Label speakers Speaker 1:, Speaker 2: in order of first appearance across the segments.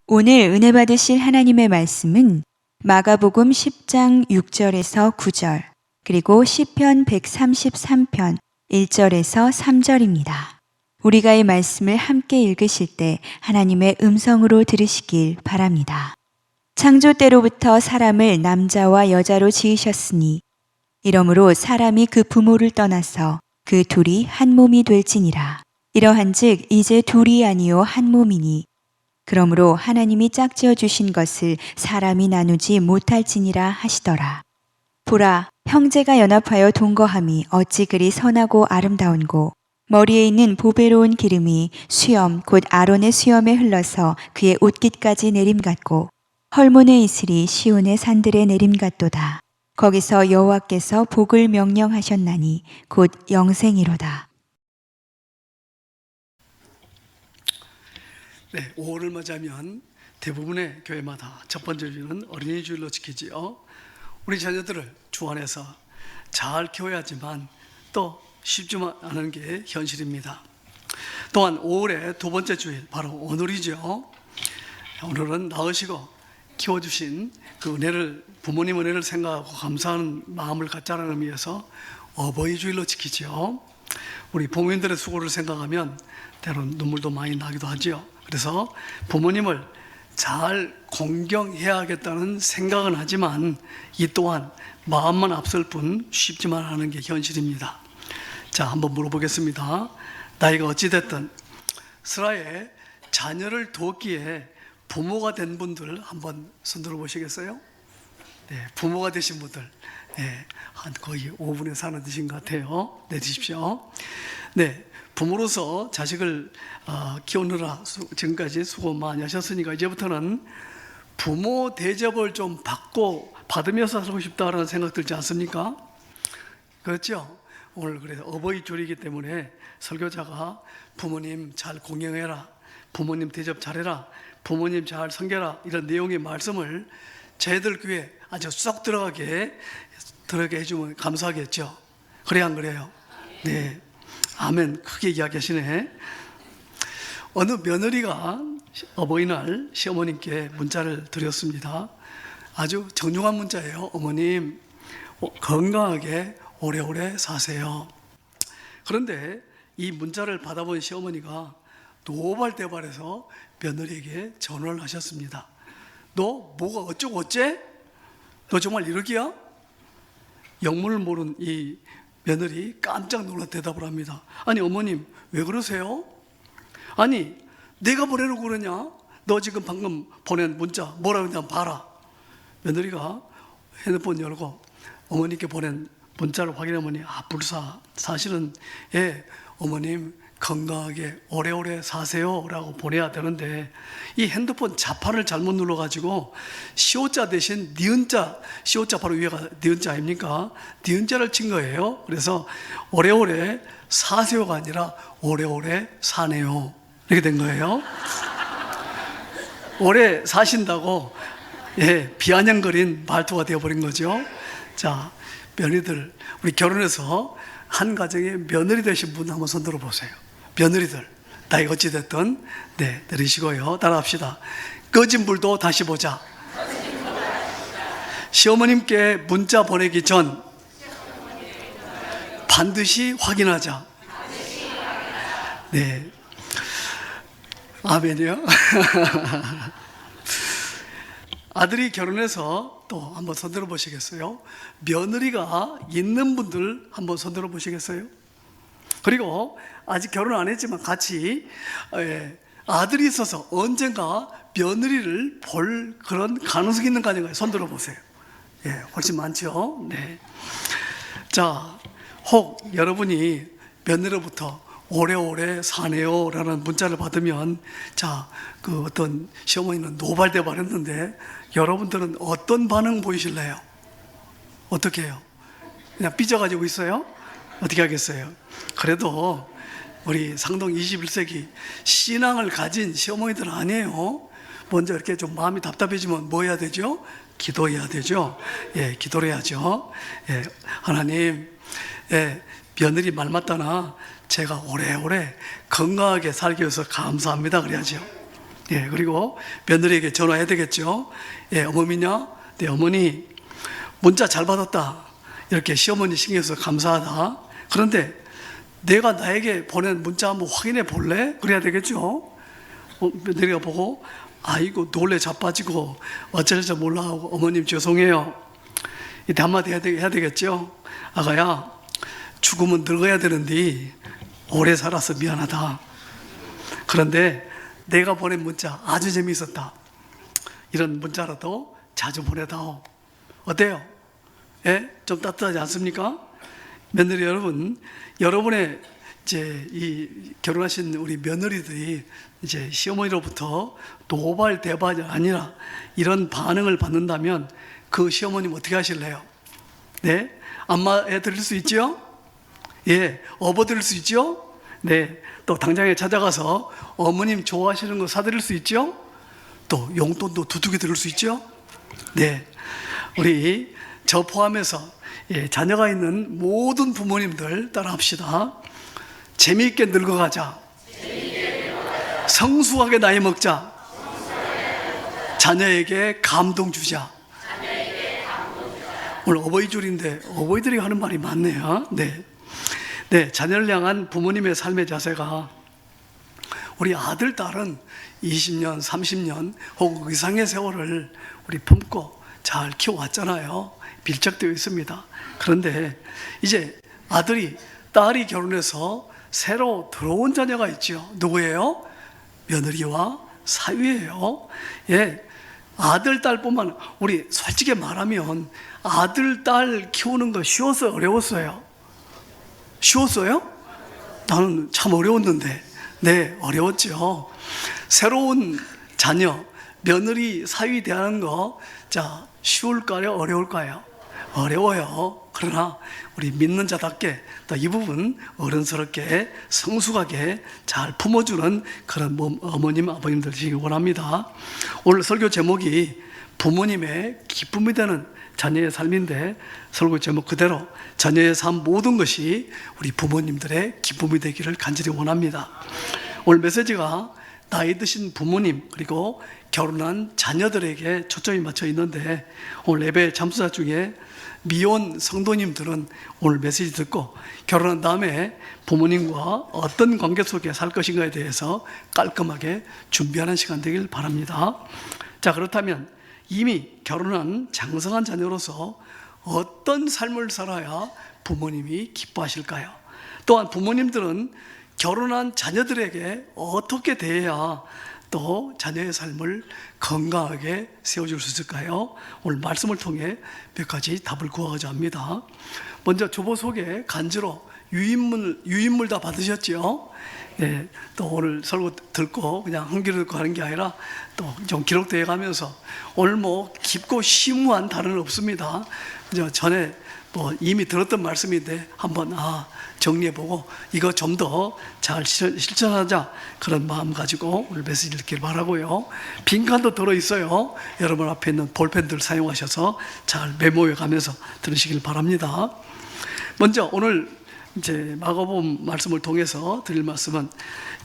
Speaker 1: 오늘 은혜 받으실 하나님의 말씀은 마가복음 10장 6절에서 9절, 그리고 시편 133편 1절에서 3절입니다. 우리가 이 말씀을 함께 읽으실 때 하나님의 음성으로 들으시길 바랍니다. 창조 때로부터 사람을 남자와 여자로 지으셨으니 이러므로 사람이 그 부모를 떠나서 그 둘이 한 몸이 될지니라. 이러한즉 이제 둘이 아니요 한 몸이니 그러므로 하나님이 짝지어 주신 것을 사람이 나누지 못할지니라 하시더라. 보라, 형제가 연합하여 동거함이 어찌 그리 선하고 아름다운고 머리에 있는 보배로운 기름이 수염 곧 아론의 수염에 흘러서 그의 옷깃까지 내림 같고 헐몬의 이슬이 시온의 산들에 내림 같도다. 거기서 여호와께서 복을 명령하셨나니 곧 영생이로다.
Speaker 2: 네, 5월을 맞이하면 대부분의 교회마다 첫 번째 주일은 어린이 주일로 지키지요. 우리 자녀들을 주 안에서 잘 키워야지만 또 쉽지만 않은 게 현실입니다. 또한 5월의 두 번째 주일 바로 오늘이죠. 오늘은 낳으시고 키워주신 그 은혜를, 부모님 은혜를 생각하고 감사하는 마음을 갖자는 의미에서 어버이 주일로 지키죠. 우리 부모님들의 수고를 생각하면 때론 눈물도 많이 나기도 하죠. 그래서 부모님을 잘 공경해야겠다는 생각은 하지만 이 또한 마음만 앞설 뿐 쉽지만 않은 게 현실입니다. 자, 한번 물어보겠습니다. 나이가 어찌됐든 슬하에 자녀를 두었기에 부모가 된 분들 한번 손들어 보시겠어요? 네, 부모가 되신 분들, 네, 한 거의 5분의 4는 되신 것 같아요. 내주십시오. 네, 부모로서 자식을 키우느라 지금까지 수고 많이 하셨으니까 이제부터는 부모 대접을 좀 받으면서 살고 싶다라는 생각 들지 않습니까? 그렇죠? 오늘 그래서 어버이 주일이기 때문에 설교자가 부모님 잘 공경해라, 부모님 대접 잘해라, 부모님 잘 섬겨라, 이런 내용의 말씀을 저희들 교회에 아주 쏙 들어가게 해주면 감사하겠죠. 그래야 안 그래요? 네, 아멘. 크게 이야기하시네. 어느 며느리가 어버이날 시어머님께 문자를 드렸습니다. 아주 정중한 문자예요. 어머님, 건강하게 오래오래 사세요. 그런데 이 문자를 받아본 시어머니가 노발대발해서 며느리에게 전화를 하셨습니다. 너 뭐가 어쩌고 어째? 너 정말 이러기야? 영문을 모르는 이 며느리 깜짝 놀라 대답을 합니다. 아니 어머님 왜 그러세요? 아니 내가 보내놓고 그러냐? 너 지금 방금 보낸 문자 뭐라고 했냐 봐라. 며느리가 핸드폰 열고 어머니께 보낸 문자를 확인해보니 불사 사실은 어머님 건강하게 오래오래 사세요 라고 보내야 되는데 이 핸드폰 자판을 잘못 눌러가지고 시오자 대신 니은자, 시오자 바로 위에가 니은자 아닙니까? 니은자를 친 거예요. 그래서 오래오래 사세요가 아니라 오래오래 사네요 이렇게 된 거예요. 오래 사신다고 비아냥거린 말투가 되어버린 거죠. 자, 며느리들, 우리 결혼해서 한 가정에 며느리 되신 분 한번 손 들어보세요. 며느리들, 나이가 어찌됐든 내리시고요. 따라합시다. 꺼진 불도 다시 보자. 시어머님께 문자 보내기 전 반드시 확인하자. 네, 아멘이요. 아들이 결혼해서 또 한번 손 들어 보시겠어요? 며느리가 있는 분들 한번 손 들어 보시겠어요? 그리고 아직 결혼 안 했지만 같이 아들이 있어서 언젠가 며느리를 볼 그런 가능성이 있는 가정에 손 들어 보세요. 훨씬 많죠. 네. 자, 혹 여러분이 며느리로부터 오래오래 사네요 라는 문자를 받으면 자, 그 어떤 시어머니는 노발대발 했는데 여러분들은 어떤 반응 보이실래요? 어떻게 해요? 그냥 삐져가지고 있어요? 어떻게 하겠어요? 그래도 우리 상동 21세기 신앙을 가진 시어머니들 아니에요. 먼저 이렇게 좀 마음이 답답해지면 뭐 해야 되죠? 기도해야 되죠. 기도를 해야죠. 하나님, 며느리 말 맞다나 제가 오래오래 건강하게 살기 위해서 감사합니다 그래야죠. 예, 그리고 며느리에게 전화해야 되겠죠. 예, 어머니냐? 네, 어머니 문자 잘 받았다. 이렇게 시어머니 신경 써서 감사하다. 그런데 내가 나에게 보낸 문자 한번 확인해 볼래? 그래야 되겠죠. 며느리가 보고 아이고 놀래 자빠지고 어쩔 줄 몰라 하고 어머님 죄송해요. 이때 한마디 해야 되겠죠. 아가야, 죽으면 늙어야 되는데 오래 살아서 미안하다. 그런데 내가 보낸 문자 아주 재미있었다. 이런 문자라도 자주 보내다오. 어때요? 예? 좀 따뜻하지 않습니까? 며느리 여러분, 여러분의 이제 이 결혼하신 우리 며느리들이 이제 시어머니로부터 노발대발이 아니라 이런 반응을 받는다면 그 시어머님 어떻게 하실래요? 네? 안마해 드릴 수 있죠? 예, 업어 드릴 수 있죠? 네, 또 당장에 찾아가서 어머님 좋아하시는 거 사드릴 수 있죠? 또 용돈도 두둑이 드릴 수 있죠? 네, 우리 저 포함해서 자녀가 있는 모든 부모님들 따라합시다. 재미있게 늙어가자. 성숙하게 나이 먹자. 자녀에게 감동 주자. 오늘 어버이줄인데 어버이들이 하는 말이 많네요. 네, 자녀를 향한 부모님의 삶의 자세가 우리 아들, 딸은 20년, 30년 혹은 그 이상의 세월을 우리 품고 잘 키워왔잖아요. 밀착되어 있습니다. 그런데 이제 아들이, 딸이 결혼해서 새로 들어온 자녀가 있죠. 누구예요? 며느리와 사위예요. 예, 아들, 딸뿐만 우리 솔직히 말하면 아들, 딸 키우는 거 쉬웠어요? 어려웠어요? 쉬웠어요? 나는 참 어려웠는데. 네, 어려웠죠. 새로운 자녀, 며느리, 사위 대하는 거, 자, 쉬울까요? 어려울까요? 어려워요. 그러나 우리 믿는 자답게 또 이 부분 어른스럽게 성숙하게 잘 품어주는 그런 어머님, 아버님들 되시기 원합니다. 오늘 설교 제목이 부모님의 기쁨이 되는 자녀의 삶인데, 설교 제목 그대로 자녀의 삶 모든 것이 우리 부모님들의 기쁨이 되기를 간절히 원합니다. 오늘 메시지가 나이 드신 부모님 그리고 결혼한 자녀들에게 초점이 맞춰 있는데, 오늘 예배 참수자 중에 미혼 성도님들은 오늘 메시지 듣고 결혼한 다음에 부모님과 어떤 관계 속에 살 것인가에 대해서 깔끔하게 준비하는 시간 되길 바랍니다. 자, 그렇다면 이미 결혼한 장성한 자녀로서 어떤 삶을 살아야 부모님이 기뻐하실까요? 또한 부모님들은 결혼한 자녀들에게 어떻게 대해야 또 자녀의 삶을 건강하게 세워줄 수 있을까요? 오늘 말씀을 통해 몇 가지 답을 구하고자 합니다. 먼저 조보 속에 간주로 유인물 다 받으셨죠? 네, 또 오늘 설교 듣고 그냥 한 귀로 듣고 하는 게 아니라 또 좀 기록되어 가면서 오늘 뭐 깊고 심오한 단어는 없습니다. 전에 뭐 이미 들었던 말씀인데 한번 정리해보고 이거 좀 더 잘 실천하자, 그런 마음 가지고 오늘 메시지 듣길 바라고요. 빈칸도 들어있어요. 여러분 앞에 있는 볼펜들 사용하셔서 잘 메모해 가면서 들으시길 바랍니다. 먼저 오늘 이제 마가복음 말씀을 통해서 드릴 말씀은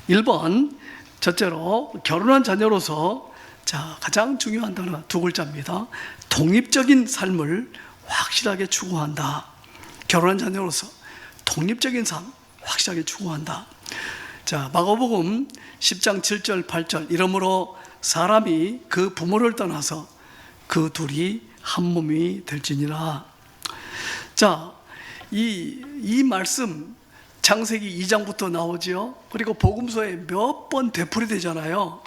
Speaker 2: 1번, 첫째로 결혼한 자녀로서 가장 중요한 단어 두 글자입니다. 독립적인 삶을 확실하게 추구한다. 결혼한 자녀로서 독립적인 삶 확실하게 추구한다. 자, 마가복음 10장 7절 8절, 이러므로 사람이 그 부모를 떠나서 그 둘이 한 몸이 될지니라. 자, 이 말씀 창세기 2장부터 나오죠. 그리고 복음서에 몇 번 되풀이 되잖아요.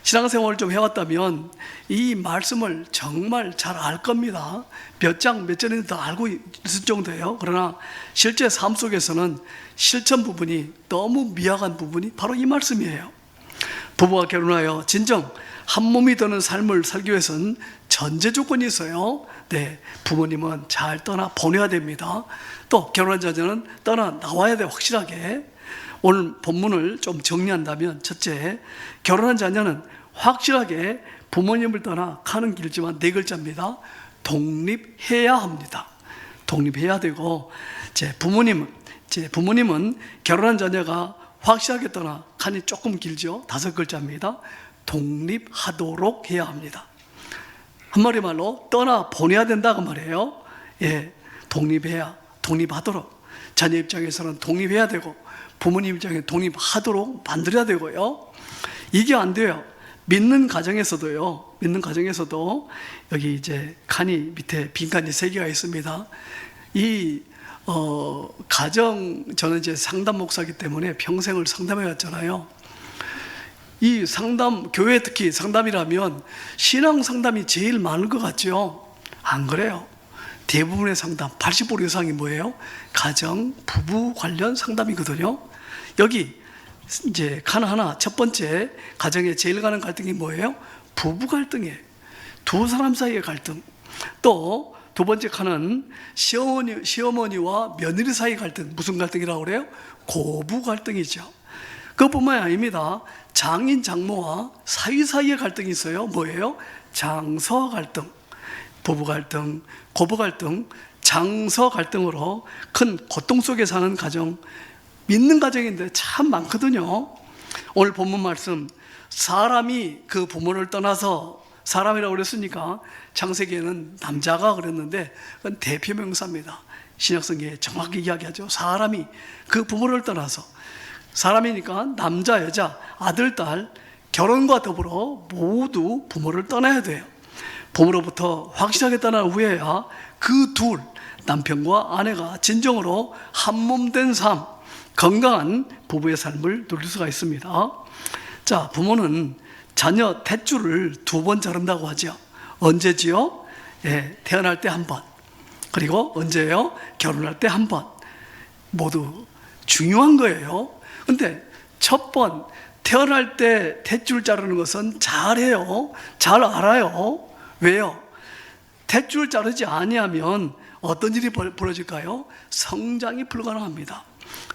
Speaker 2: 신앙생활을 좀 해왔다면 이 말씀을 정말 잘 알 겁니다. 몇 장 몇 절인지 다 알고 있을 정도예요. 그러나 실제 삶 속에서는 실천 부분이 너무 미약한 부분이 바로 이 말씀이에요. 부부가 결혼하여 진정 한 몸이 되는 삶을 살기 위해서는 전제 조건이 있어요. 네, 부모님은 잘 떠나 보내야 됩니다. 또 결혼한 자녀는 떠나 나와야 돼, 확실하게. 오늘 본문을 좀 정리한다면, 첫째, 결혼한 자녀는 확실하게 부모님을 떠나 가는 길이지만 네 글자입니다. 독립해야 합니다. 독립해야 되고, 부모님은 결혼한 자녀가 확실하게 떠나 칸이 조금 길죠. 5글자입니다. 독립하도록 해야 합니다. 한마디 말로 떠나 보내야 된다고 말이에요. 예, 독립하도록. 자녀 입장에서는 독립해야 되고 부모님 입장에 독립하도록 만들어야 되고요. 이게 안 돼요. 믿는 가정에서도 여기 이제 칸이 밑에 빈칸이 3개가 있습니다. 이 가정, 저는 이제 상담 목사이기 때문에 평생을 상담해 왔잖아요. 이 상담, 교회 특히 상담이라면 신앙 상담이 제일 많은 것 같죠? 안 그래요. 대부분의 상담, 80% 이상이 뭐예요? 가정, 부부 관련 상담이거든요. 여기 이제 칸 하나, 첫 번째 가정에 제일 가는 갈등이 뭐예요? 부부 갈등이에요. 두 사람 사이의 갈등. 또 두 번째 칸은 시어머니와 며느리 사이 갈등. 무슨 갈등이라고 그래요? 고부 갈등이죠. 그것뿐만이 아닙니다. 장인 장모와 사위사이의 갈등이 있어요. 뭐예요? 장서 갈등. 부부 갈등, 고부 갈등, 장서 갈등으로 큰 고통 속에 사는 가정, 믿는 가정인데 참 많거든요. 오늘 본문 말씀, 사람이 그 부모를 떠나서, 사람이라고 그랬으니까 창세기에는 남자가 그랬는데 그건 대표명사입니다. 신약성경에 정확히 이야기하죠. 사람이 그 부모를 떠나서, 사람이니까 남자, 여자, 아들, 딸, 결혼과 더불어 모두 부모를 떠나야 돼요. 부모로부터 확실하게 떠난 후에야 그 둘, 남편과 아내가 진정으로 한몸된 삶, 건강한 부부의 삶을 누릴 수가 있습니다. 자, 부모는 자녀 탯줄을 2번 자른다고 하죠. 언제지요? 예, 태어날 때 1번. 그리고 언제예요? 결혼할 때 1번. 모두 중요한 거예요. 근데 첫 번, 태어날 때 탯줄 자르는 것은 잘해요. 잘 알아요. 왜요? 탯줄 자르지 아니하면 어떤 일이 벌어질까요? 성장이 불가능합니다.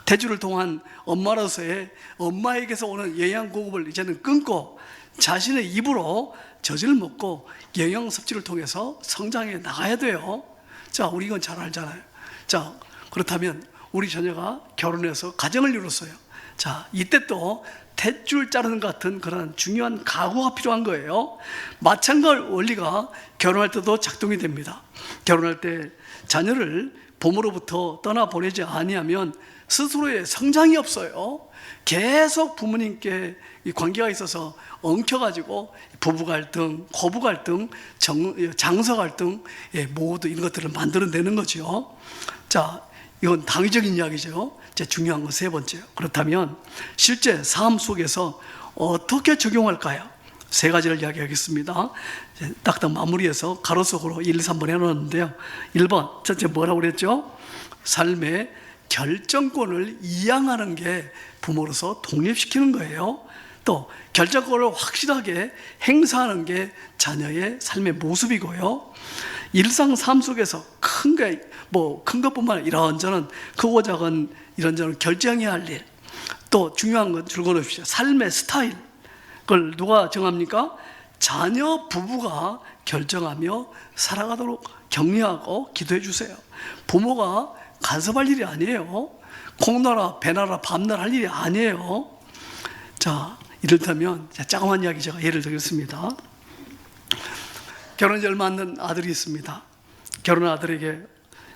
Speaker 2: 탯줄을 통한 엄마로서의 엄마에게서 오는 영양 공급을 이제는 끊고 자신의 입으로 젖을 먹고 영양 섭취를 통해서 성장해 나가야 돼요. 자, 우리 이건 잘 알잖아요. 자, 그렇다면 우리 자녀가 결혼해서 가정을 이뤘어요. 자, 이때 또 탯줄 자르는 같은 그런 중요한 각오가 필요한 거예요. 마찬가지 원리가 결혼할 때도 작동이 됩니다. 결혼할 때 자녀를 부모로부터 떠나보내지 아니하면 스스로의 성장이 없어요. 계속 부모님께 이 관계가 있어서 엉켜가지고 부부 갈등, 고부 갈등, 장서 갈등, 모두 이런 것들을 만들어내는 거죠. 자, 이건 당위적인 이야기죠. 이제 중요한 건 3번째요. 그렇다면 실제 삶 속에서 어떻게 적용할까요? 3가지를 이야기하겠습니다. 딱딱 마무리해서 가로 속으로 1, 2, 3번 해놓았는데요. 1번, 첫째 뭐라고 그랬죠? 삶의 결정권을 이양하는 게 부모로서 독립시키는 거예요. 또 결정권을 확실하게 행사하는 게 자녀의 삶의 모습이고요. 일상 삶 속에서 큰 것뿐만 아니라 이런저런 크고 작은 이런저런 결정해야 할 일, 또 중요한 건 줄거놓으십시오. 삶의 스타일, 그걸 누가 정합니까? 자녀 부부가 결정하며 살아가도록 격려하고 기도해 주세요. 부모가 간섭할 일이 아니에요. 콩나라 배나라 밤날 할 일이 아니에요. 자, 이렇다면 조그만 이야기 제가 예를 들겠습니다. 결혼이 얼마 안 된 아들이 있습니다. 결혼한 아들에게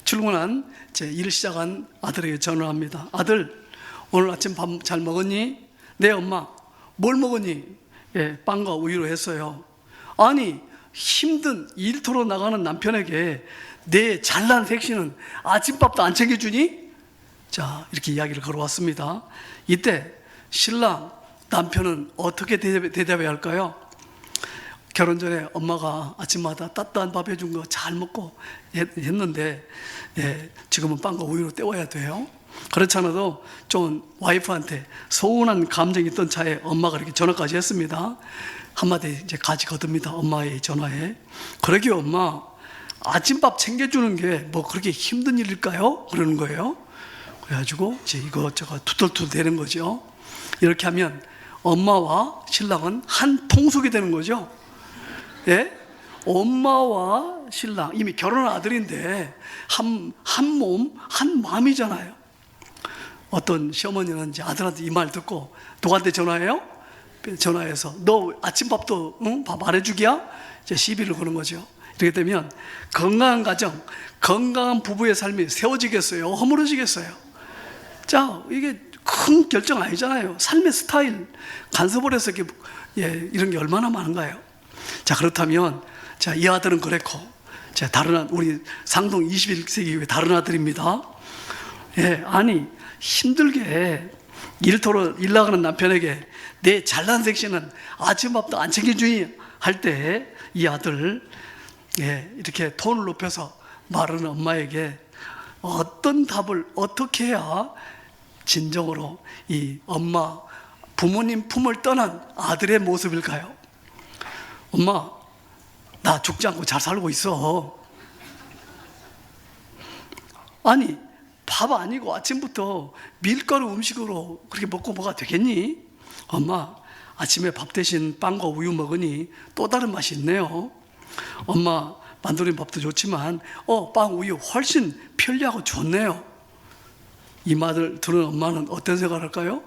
Speaker 2: 출근한 일 시작한 아들에게 전화합니다. 아들, 오늘 아침 밥 잘 먹었니? 네 엄마. 뭘 먹었니? 예, 빵과 우유로 했어요. 아니, 힘든 일터로 나가는 남편에게 내 잘난 색시는 아침밥도 안 챙겨주니? 자, 이렇게 이야기를 걸어왔습니다. 이때 신랑, 남편은 어떻게 대답해야 할까요? 결혼 전에 엄마가 아침마다 따뜻한 밥 해준 거 잘 먹고 했는데, 지금은 빵과 우유로 때워야 돼요. 그렇지 않아도 좀 와이프한테 서운한 감정이 있던 차에 엄마가 이렇게 전화까지 했습니다. 한마디 이제 가지 거둡니다. 엄마의 전화에. 그러게 엄마, 아침밥 챙겨주는 게 뭐 그렇게 힘든 일일까요? 그러는 거예요. 그래가지고 이제 이것저것 투덜투덜 되는 거죠. 이렇게 하면 엄마와 신랑은 한 통속이 되는 거죠. 예? 엄마와 신랑, 이미 결혼한 아들인데 한 몸, 한 마음이잖아요. 어떤 시어머니는 이제 아들한테 이 말 듣고 누구한테 전화해요? 전화해서 너 아침밥도 밥 안 해주기야? 이제 시비를 거는 거죠. 이렇게 되면 건강한 가정, 건강한 부부의 삶이 세워지겠어요? 허물어지겠어요? 자, 이게 큰 결정 아니잖아요. 삶의 스타일, 간섭을 해서 이런 게 얼마나 많은가요? 자, 그렇다면, 자, 이 아들은 그랬고, 자, 우리 상동 21세기 교회 다른 아들입니다. 아니, 힘들게 일 나가는 남편에게 내 잘난 색시는 아침밥도 안 챙겨주니 할 때 이 아들, 이렇게 톤을 높여서 말하는 엄마에게 어떤 답을 어떻게 해야 진정으로 이 엄마, 부모님 품을 떠난 아들의 모습일까요? 엄마, 나 죽지 않고 잘 살고 있어. 아니, 밥 아니고 아침부터 밀가루 음식으로 그렇게 먹고 뭐가 되겠니? 엄마, 아침에 밥 대신 빵과 우유 먹으니 또 다른 맛이 있네요. 엄마, 만두린 밥도 좋지만 빵, 우유 훨씬 편리하고 좋네요. 이 말을 들은 엄마는 어떤 생각을 할까요?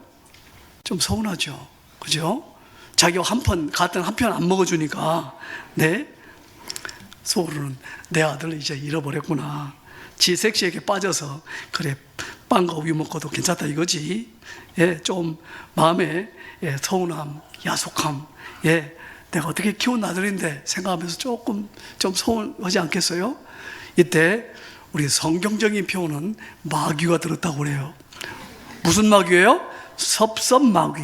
Speaker 2: 좀 서운하죠. 그죠? 자기가 같은 한 편 안 먹어주니까 속으로는 내 아들을 이제 잃어버렸구나. 지 섹시에게 빠져서 그래 빵과 우유 먹고도 괜찮다 이거지. 좀 마음에 서운함, 야속함, 내가 어떻게 키운 아들인데 생각하면서 조금 좀 서운하지 않겠어요? 이때 우리 성경적인 표현은 마귀가 들었다고 그래요. 무슨 마귀예요? 섭섭마귀.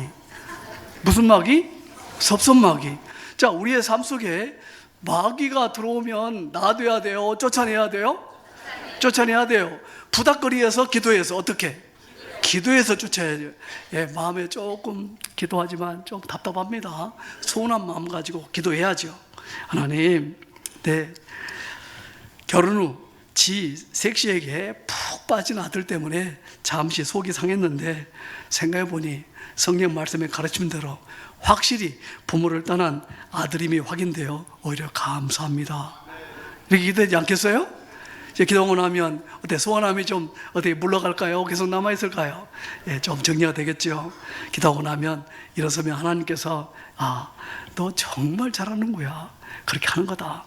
Speaker 2: 무슨 마귀? 섭섭마귀. 자, 우리의 삶 속에 마귀가 들어오면 놔둬야 돼요? 쫓아내야 돼요? 쫓아내야 돼요. 부닥거리에서 기도해서 어떻게? 기도해서 쫓아야죠. 마음에 조금 기도하지만 좀 답답합니다. 서운한 마음 가지고 기도해야죠. 하나님, 결혼 후 지 섹시에게 푹 빠진 아들 때문에 잠시 속이 상했는데 생각해보니 성경 말씀의 가르침대로 확실히 부모를 떠난 아들임이 확인되어 오히려 감사합니다. 이렇게 기도하지 않겠어요? 이제 기도하고 나면 어때? 소원함이 좀 어떻게 물러갈까요? 계속 남아있을까요? 좀 정리가 되겠죠. 기도하고 나면 일어서면 하나님께서 너 정말 잘하는 거야. 그렇게 하는 거다.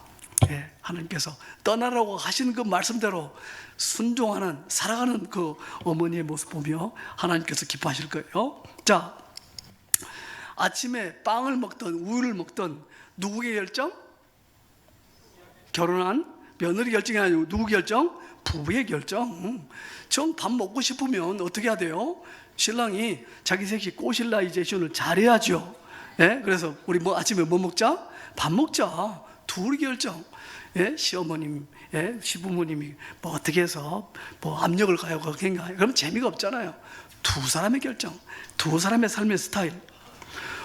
Speaker 2: 하나님께서 떠나라고 하신 그 말씀대로 순종하는, 살아가는 그 어머니의 모습 보며 하나님께서 기뻐하실 거예요. 자, 아침에 빵을 먹던 우유를 먹던 누구의 결정? 결혼한 며느리 결정이 아니고 누구 결정? 부부의 결정. 좀 밥 먹고 싶으면 어떻게 해야 돼요? 신랑이 자기 섹시 꼬실라이제이션을 잘해야죠. 그래서 우리 아침에 뭐 먹자? 밥 먹자. 둘이 결정. 시어머님, 시부모님이 뭐 어떻게 해서 뭐 압력을 가하고 그럼 재미가 없잖아요. 두 사람의 결정, 두 사람의 삶의 스타일.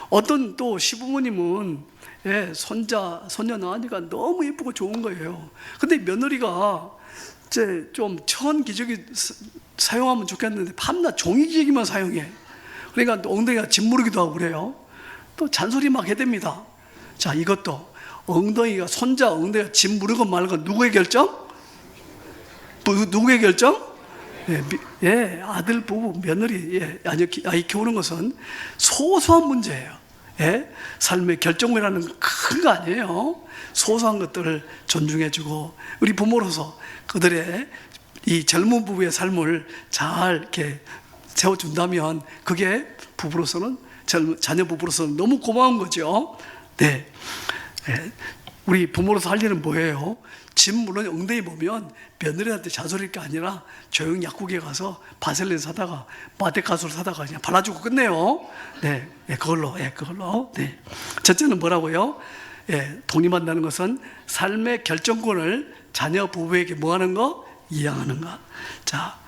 Speaker 2: 어떤 또 시부모님은 손자, 손녀 낳으니까 너무 예쁘고 좋은 거예요. 근데 며느리가 이제 좀 천기저귀 사용하면 좋겠는데 밤낮 종이기저귀만 사용해. 그러니까 또 엉덩이가 짓무르기도 하고 그래요. 또 잔소리 막 해댑니다. 자, 이것도 손자 엉덩이가 짓무르고 말고 누구의 결정? 누구의 결정? 아들, 부부, 며느리, 아이 키우는 것은 소소한 문제예요. 삶의 결정이라는 큰 거 아니에요. 소소한 것들을 존중해주고 우리 부모로서 그들의 이 젊은 부부의 삶을 잘 이렇게 세워준다면 그게 부부로서는 자녀 부부로서는 너무 고마운 거죠. 우리 부모로서 할 일은 뭐예요? 집 물론 엉덩이 보면 며느리한테 잔소리할 게 아니라 조용히 약국에 가서 바셀린 사다가 마데카소를 사다가 그냥 발라주고 끝내요. 그걸로. 첫째는 뭐라고요? 독립한다는 것은 삶의 결정권을 자녀 부부에게 뭐 하는 거? 이양하는 거. 자,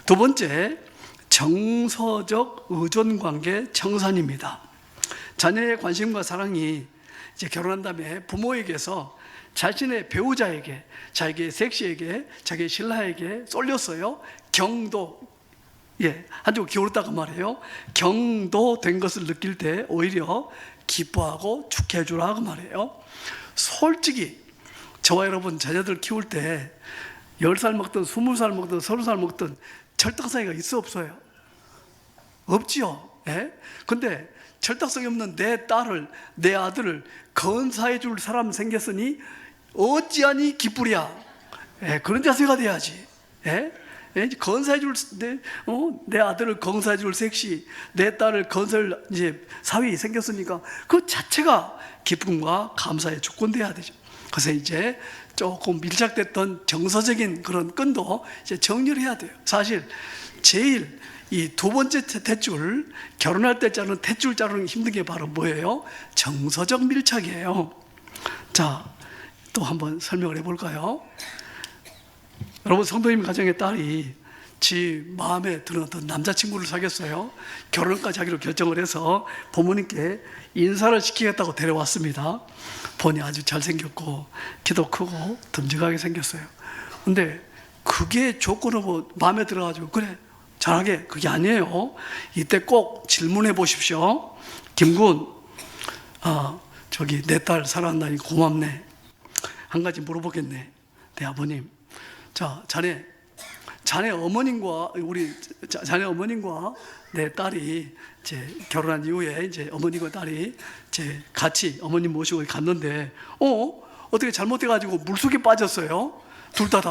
Speaker 2: 두 번째, 정서적 의존관계 청산입니다. 자녀의 관심과 사랑이 이제 결혼한 다음에 부모에게서 자신의 배우자에게, 자기 섹시에게, 자기 신랑에게 쏠렸어요. 한쪽 기울었다고 말해요. 경도된 것을 느낄 때 오히려 기뻐하고 축하해 주라고 말해요. 솔직히 저와 여러분 자녀들 키울 때 10살 먹든 20살 먹든 30살 먹든 철딱사이가 있어 없어요? 없지요. 근데 철딱성이 없는 내 딸을, 내 아들을 건사해 줄 사람 생겼으니 어찌하니 기쁘랴. 그런 자세가 돼야지. 건사해 줄, 내 아들을 건사해 줄 섹시, 내 딸을 건설 이제 사위 생겼으니까 그 자체가 기쁨과 감사의 조건 돼야 되죠. 그래서 이제 조금 밀착됐던 정서적인 그런 끈도 이제 정리를 해야 돼요. 사실 제일 이 두 번째 탯줄, 결혼할 때 자르는 탯줄 자르는 힘든 게 바로 뭐예요? 정서적 밀착이에요. 자, 또 한번 설명을 해볼까요? 여러분, 성도님 가정의 딸이 지 마음에 드는 어떤 남자친구를 사귀었어요. 결혼까지 하기로 결정을 해서 부모님께 인사를 시키겠다고 데려왔습니다. 본이 아주 잘생겼고 키도 크고 듬직하게 생겼어요. 근데 그게 조건으로 마음에 들어가지고 그래 잘하게, 그게 아니에요. 이때 꼭 질문해 보십시오. 김군, 저기 내 딸 사랑한다니 고맙네. 한 가지 물어보겠네. 내 아버님, 자, 자네 어머님과 자네 어머님과 내 딸이 이제 결혼한 이후에 이제 어머님과 딸이 이제 같이 어머님 모시고 갔는데 어떻게 잘못돼가지고 물속에 빠졌어요? 둘 다.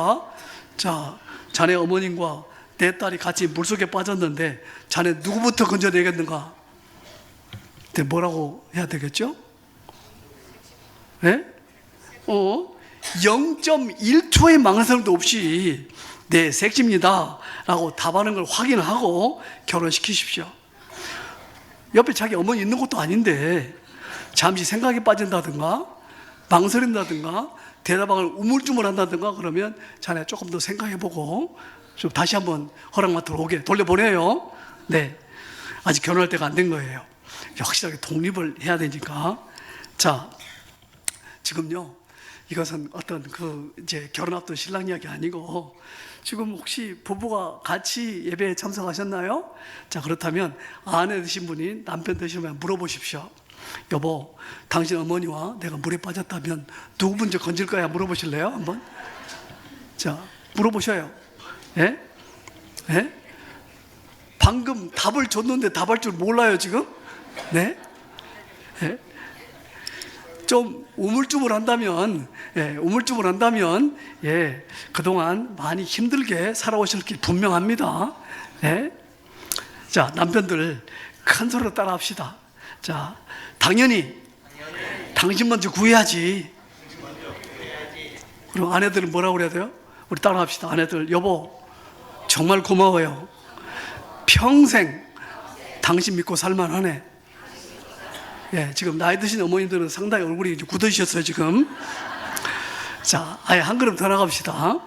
Speaker 2: 자, 자네 어머님과 내 딸이 같이 물속에 빠졌는데 자네 누구부터 건져내겠는가? 그때 뭐라고 해야 되겠죠? 예? 0.1초의 망설임도 없이 네, 섹시입니다 라고 답하는 걸 확인하고 결혼시키십시오. 옆에 자기 어머니 있는 것도 아닌데 잠시 생각에 빠진다든가 망설인다든가 대답을 우물쭈물한다든가 그러면 자네 조금 더 생각해보고 좀 다시 한번 허락만 들어오게 돌려보내요. 네, 아직 결혼할 때가 안 된 거예요. 확실하게 독립을 해야 되니까. 자, 지금요, 이것은 어떤 이제 결혼 앞둔 신랑 이야기 아니고 지금 혹시 부부가 같이 예배에 참석하셨나요? 자, 그렇다면 아내 되신 분이 남편 되시면 물어보십시오. 여보, 당신 어머니와 내가 물에 빠졌다면 누구 먼저 건질 거야? 물어보실래요? 한번? 자, 물어보셔요. 예? 예? 방금 답을 줬는데 답할 줄 몰라요, 지금? 네? 예? 좀 우물쭈물한다면, 그동안 많이 힘들게 살아오실 게 분명합니다. 예? 자, 남편들 큰 소리로 따라합시다. 자, 당연히 당신 먼저 구해야지. 그럼 아내들은 뭐라고 그래야 돼요? 우리 따라합시다. 아내들, 여보, 정말 고마워요. 평생 당신 믿고 살만하네. 예, 지금 나이 드신 어머님들은 상당히 얼굴이 이제 굳으셨어요, 지금. 자, 아예 한 걸음 더 나갑시다.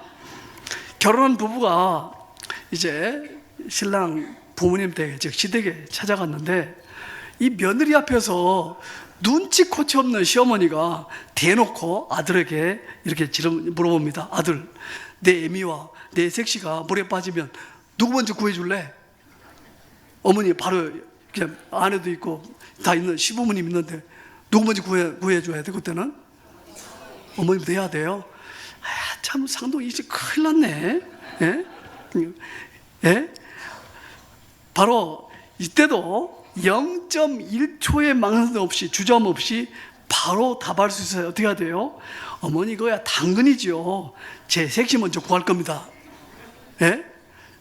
Speaker 2: 결혼한 부부가 이제 신랑 부모님 댁에, 즉 시댁에 찾아갔는데 이 며느리 앞에서 눈치코치 없는 시어머니가 대놓고 아들에게 이렇게 물어봅니다. 아들, 내 애미와 내 섹시가 물에 빠지면 누구 먼저 구해줄래? 어머니 바로 그냥 아내도 있고 다 있는 시부모님 있는데 누구 먼저 구해줘야 돼? 그때는 어머님도 해야 돼요. 참 상동이 이제 큰일 났네. 예? 예? 바로 이때도 0.1초의 망설임 없이 주저함 없이 바로 답할 수 있어요. 어떻게 해야 돼요? 어머니 그거야 당근이죠. 제 섹시 먼저 구할 겁니다. 예?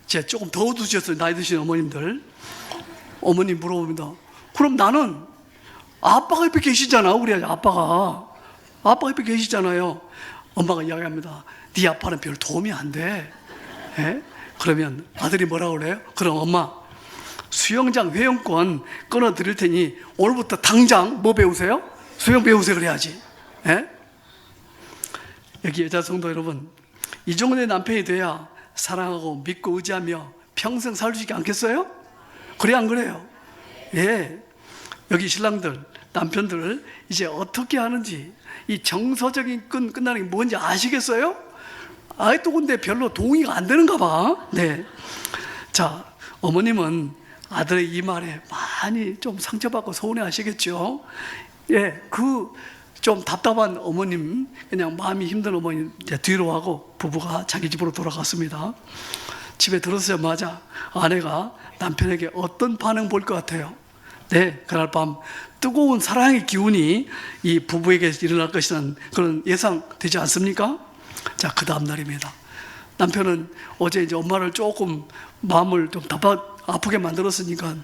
Speaker 2: 제 조금 더 두셨어요. 나이 드신 어머님들. 어머니 물어봅니다. 그럼 나는 아빠가 옆에 계시잖아. 우리 아빠가 옆에 계시잖아요. 엄마가 이야기합니다. 네 아빠는 별 도움이 안 돼. 예? 그러면 아들이 뭐라고 그래요? 그럼 엄마 수영장 회원권 끊어드릴 테니 오늘부터 당장 뭐 배우세요? 수영 배우세요. 그래야지. 예? 여기 여자 성도 여러분, 이 정도의 남편이 돼야 사랑하고 믿고 의지하며 평생 살 수 있지 않겠어요? 그래 안 그래요? 예. 여기 신랑들, 남편들 이제 어떻게 하는지 이 정서적인 끈 끝나는 게 뭔지 아시겠어요? 아직도 근데 별로 동의가 안 되는가 봐. 네. 자, 어머님은 아들의 이 말에 많이 좀 상처받고 서운해 하시겠죠? 예, 좀 답답한 어머님, 그냥 마음이 힘든 어머니 이제 뒤로 하고 부부가 자기 집으로 돌아갔습니다. 집에 들어서자마자 아내가 남편에게 어떤 반응 볼 것 같아요? 네, 그날 밤 뜨거운 사랑의 기운이 이 부부에게 일어날 것이라는 그런 예상되지 않습니까? 자, 그 다음 날입니다. 남편은 어제 이제 엄마를 조금 마음을 좀 아프게 만들었으니까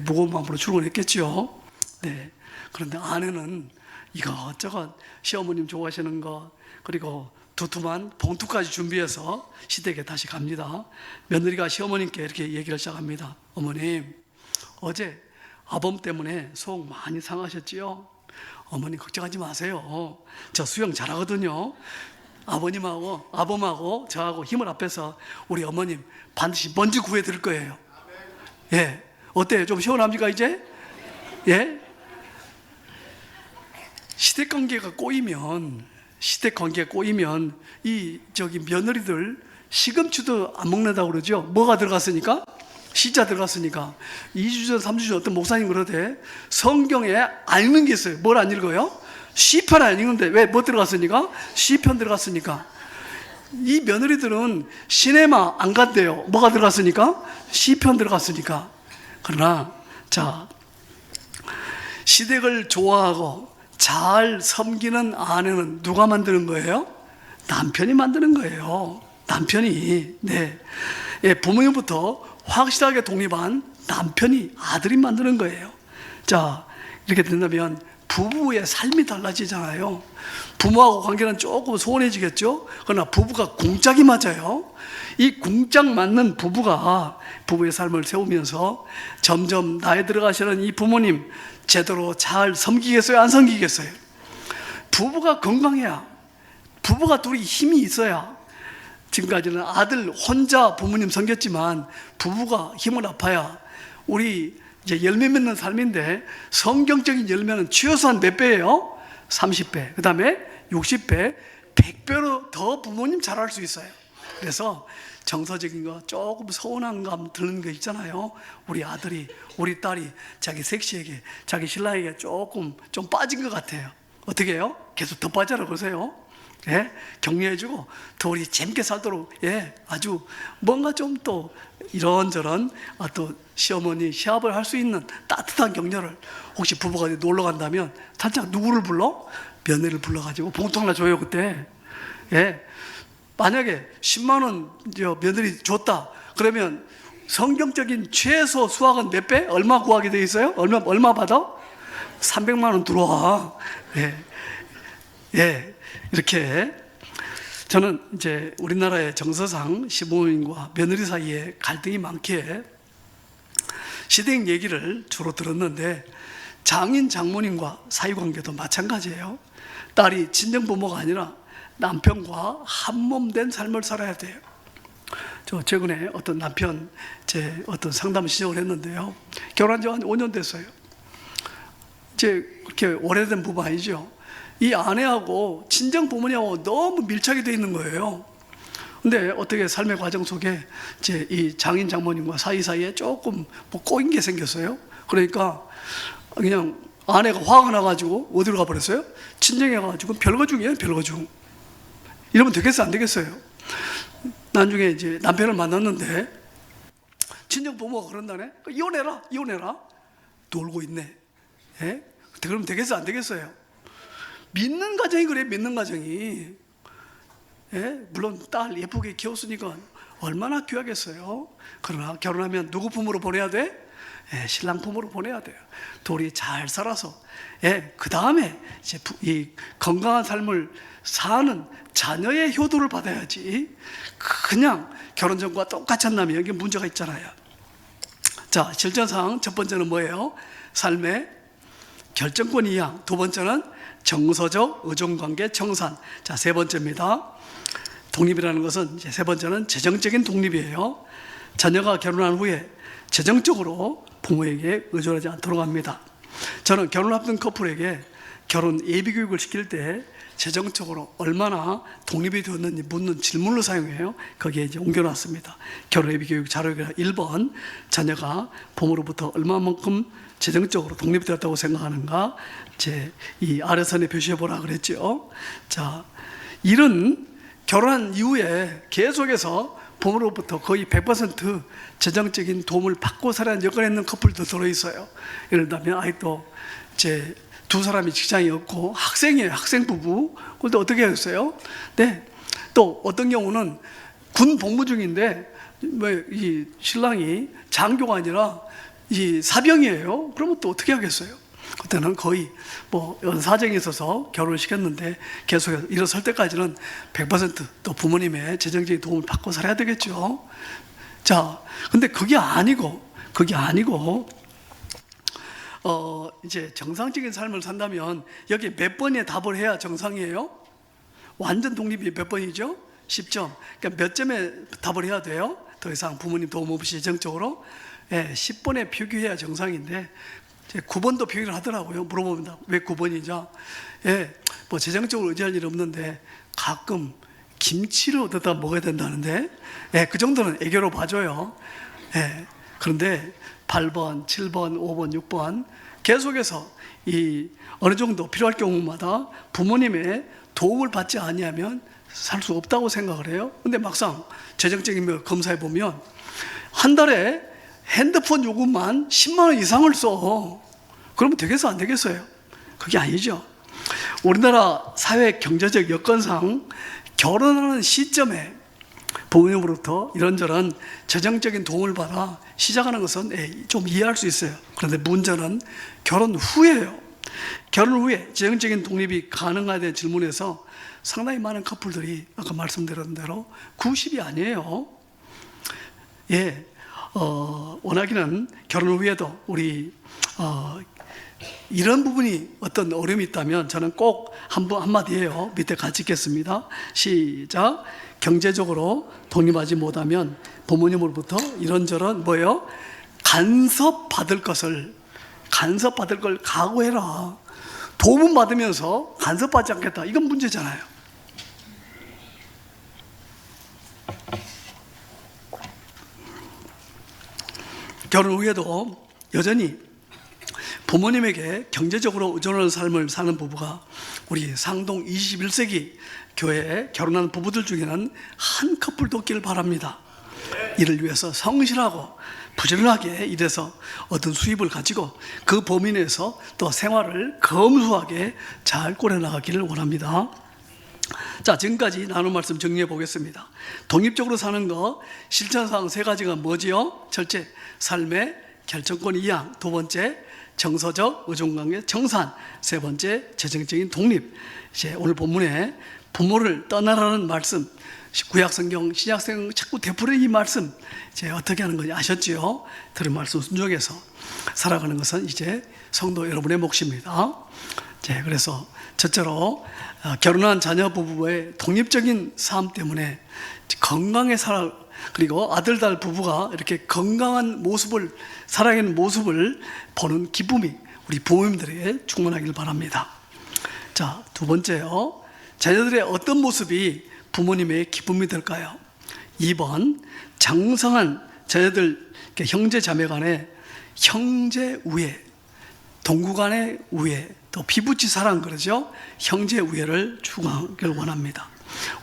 Speaker 2: 무거운 마음으로 출근했겠죠. 네. 그런데 아내는 이것저것 시어머님 좋아하시는 거, 그리고 두툼한 봉투까지 준비해서 시댁에 다시 갑니다. 며느리가 시어머님께 이렇게 얘기를 시작합니다. 어머님, 어제 아범 때문에 속 많이 상하셨지요? 어머니 걱정하지 마세요. 저 수영 잘하거든요. 아버님하고 아범하고 저하고 힘을 합해서 우리 어머님 반드시 먼지 구해드릴 거예요. 예, 어때요? 좀 시원합니까 이제? 예? 시댁관계가 꼬이면 이 며느리들 시금치도 안 먹는다고 그러죠. 뭐가 들어갔으니까? 시자 들어갔으니까. 2주 전 3주 전 어떤 목사님 그러대, 성경에 안 읽는 게 있어요. 뭘 안 읽어요? 시편 안 읽는데 왜? 뭐 들어갔으니까? 시편 들어갔으니까. 이 며느리들은 시네마 안 간대요. 뭐가 들어갔으니까? 시편 들어갔으니까. 그러나 자, 시댁을 좋아하고 잘 섬기는 아내는 누가 만드는 거예요? 남편이 만드는 거예요. 남편이. 네. 예, 부모님부터 확실하게 독립한 남편이, 아들이 만드는 거예요. 자, 이렇게 된다면 부부의 삶이 달라지잖아요. 부모하고 관계는 조금 소원해지겠죠? 그러나 부부가 궁짝이 맞아요. 이 궁짝 맞는 부부가 부부의 삶을 세우면서 점점 나이 들어가시는 이 부모님 제대로 잘 섬기겠어요? 안 섬기겠어요? 부부가 건강해야, 부부가 둘이 힘이 있어야. 지금까지는 아들 혼자 부모님 섬겼지만 부부가 힘을 합해야 우리 이제 열매 맺는 삶인데, 성경적인 열매는 최소한 몇 배예요? 30배, 그 다음에 60배, 100배로 더 부모님 잘할 수 있어요. 그래서 정서적인 거 조금 서운한 감 드는 거 있잖아요. 우리 아들이, 우리 딸이 자기 섹시에게, 자기 신랑에게 조금 좀 빠진 것 같아요. 어떻게 해요? 계속 더 빠져라 그러세요. 예? 격려해주고 더 우리 재밌게 살도록, 예, 아주 뭔가 좀 또 이런저런 또 시어머니 시합을 할 수 있는 따뜻한 격려를, 혹시 부부가 놀러 간다면 단짝 누구를 불러? 며느리를 불러가지고 봉투 하나 줘요 그때. 예, 만약에 10만 원 며느리 줬다 그러면 성경적인 최소 수학은 몇 배? 얼마 구하게 돼 있어요? 얼마 받아? 300만 원 들어와. 예, 예. 이렇게 저는 이제 우리나라의 정서상 시부모님과 며느리 사이에 갈등이 많기에 시댁 얘기를 주로 들었는데, 장인 장모님과 사이관계도 마찬가지예요. 딸이 친정부모가 아니라 남편과 한몸된 삶을 살아야 돼요. 저 최근에 어떤 남편 제 어떤 상담 시작을 했는데요, 결혼한 지 한 5년 됐어요. 이제 그렇게 오래된 부부 아니죠. 이 아내하고 친정 부모님하고 너무 밀착이 되어 있는 거예요. 근데 어떻게 삶의 과정 속에 이제 이 장인 장모님과 사이사이에 조금 뭐 꼬인 게 생겼어요. 그러니까 그냥 아내가 화가 나가지고 어디로 가버렸어요? 친정에 가가지고 별거 중이에요, 별거 중. 이러면 되겠어요, 안 되겠어요? 나중에 이제 남편을 만났는데 친정 부모가 그런다네. 이혼해라. 놀고 있네. 예? 그러면 되겠어요, 안 되겠어요? 믿는 가정이 그래, 믿는 가정이. 예? 물론 딸 예쁘게 키웠으니까 얼마나 귀하겠어요. 그러나 결혼하면 누구 품으로 보내야 돼? 예, 신랑 품으로 보내야 돼요. 둘이 잘 살아서, 예, 그 다음에 이제 이 건강한 삶을 사는 자녀의 효도를 받아야지, 그냥 결혼 전과 똑같이 한다면 여기 문제가 있잖아요. 자, 실전상 첫 번째는 뭐예요? 삶의 결정권 이양. 두 번째는 정서적 의존관계 청산. 자, 세 번째입니다. 독립이라는 것은 이제 세 번째는 재정적인 독립이에요. 자녀가 결혼한 후에 재정적으로 부모에게 의존하지 않도록 합니다. 저는 결혼 앞둔 커플에게 결혼 예비 교육을 시킬 때 재정적으로 얼마나 독립이 되었는지 묻는 질문을 사용해요. 거기에 이제 옮겨놨습니다. 결혼 예비 교육 자료가 1번, 자녀가 부모로부터 얼마만큼 재정적으로 독립이 되었다고 생각하는가, 이제 이 아래선에 표시해 보라 그랬죠. 자, 이런 결혼한 이후에 계속해서 부모로부터 거의 100% 재정적인 도움을 받고 살아야 여건에 있는 커플도 들어있어요. 예를 들면 아이도 이제 두 사람이 직장이 없고 학생이에요. 학생 부부. 그런데 어떻게 했어요? 네. 또 어떤 경우는 군 복무 중인데 이 신랑이 장교가 아니라 이 사병이에요. 그러면 또 어떻게 하겠어요? 그때는 거의 뭐 사정이 있어서 결혼을 시켰는데 계속해서 일어설 때까지는 100%또 부모님의 재정적인 도움을 받고 살아야 되겠죠. 자, 근데 그게 아니고 이제 정상적인 삶을 산다면 여기 몇 번의 답을 해야 정상이에요? 완전 독립이 몇 번이죠? 10점. 그러니까 몇 점에 답을 해야 돼요? 더 이상 부모님 도움 없이 재정적으로 10번에 표기해야 정상인데 9번도 표기를 하더라고요. 물어봅니다. 왜 9번이죠? 뭐 재정적으로 의지할 일 없는데 가끔 김치를 얻어다 먹어야 된다는데 그 정도는 애교로 봐줘요. 그런데 8번, 7번, 5번, 6번 계속해서 이 어느 정도 필요할 경우마다 부모님의 도움을 받지 아니하면 살 수 없다고 생각을 해요. 근데 막상 재정적인 걸 검사해 보면 한 달에 핸드폰 요금만 10만 원 이상을 써. 그러면 되겠어 안 되겠어요? 그게 아니죠. 우리나라 사회 경제적 여건상 결혼하는 시점에 부모님으로부터 이런저런 재정적인 도움을 받아 시작하는 것은 좀 이해할 수 있어요. 그런데 문제는 결혼 후에요. 결혼 후에 재정적인 독립이 가능하다는 질문에서 상당히 많은 커플들이 아까 말씀드린 대로 90이 아니에요. 원하기는 결혼 후에도 우리 이런 부분이 어떤 어려움이 있다면 저는 꼭 한마디 해요. 밑에 같이 읽겠습니다. 시작. 경제적으로 독립하지 못하면 부모님으로부터 이런저런 뭐예요? 간섭받을 걸 각오해라. 도움 받으면서 간섭받지 않겠다. 이건 문제잖아요. 결혼 후에도 여전히 부모님에게 경제적으로 의존하는 삶을 사는 부부가 우리 상동 21세기 교회에 결혼한 부부들 중에는 한 커플도 없기를 바랍니다. 이를 위해서 성실하고 부지런하게 일해서 얻은 수입을 가지고 그 범위 내에서 또 생활을 검소하게 잘 꾸려나가기를 원합니다. 자, 지금까지 나눈 말씀 정리해 보겠습니다. 독립적으로 사는 거 실천사항 3가지가 뭐지요? 첫째, 삶의 결정권 이양. 두 번째, 정서적 의존관계 정산. 세 번째, 재정적인 독립. 이제 오늘 본문에 부모를 떠나라는 말씀, 구약성경, 신약성경 자꾸 되풀이 이 말씀 이제 어떻게 하는 건지 아셨지요? 들은 말씀 순종해서 살아가는 것은 이제 성도 여러분의 몫입니다. 그래서 첫째로 결혼한 자녀 부부의 독립적인 삶 때문에 건강하게 그리고 아들, 딸 부부가 이렇게 건강한 모습을 살아가는 모습을 보는 기쁨이 우리 부모님들에게 충만하길 바랍니다. 자, 두 번째요. 자녀들의 어떤 모습이 부모님의 기쁨이 될까요? 2번, 장성한 자녀들, 형제 자매 간의 형제 우애, 동구 간의 우애, 또 피부치 사랑 그러죠? 형제 우애를 추구하길 원합니다.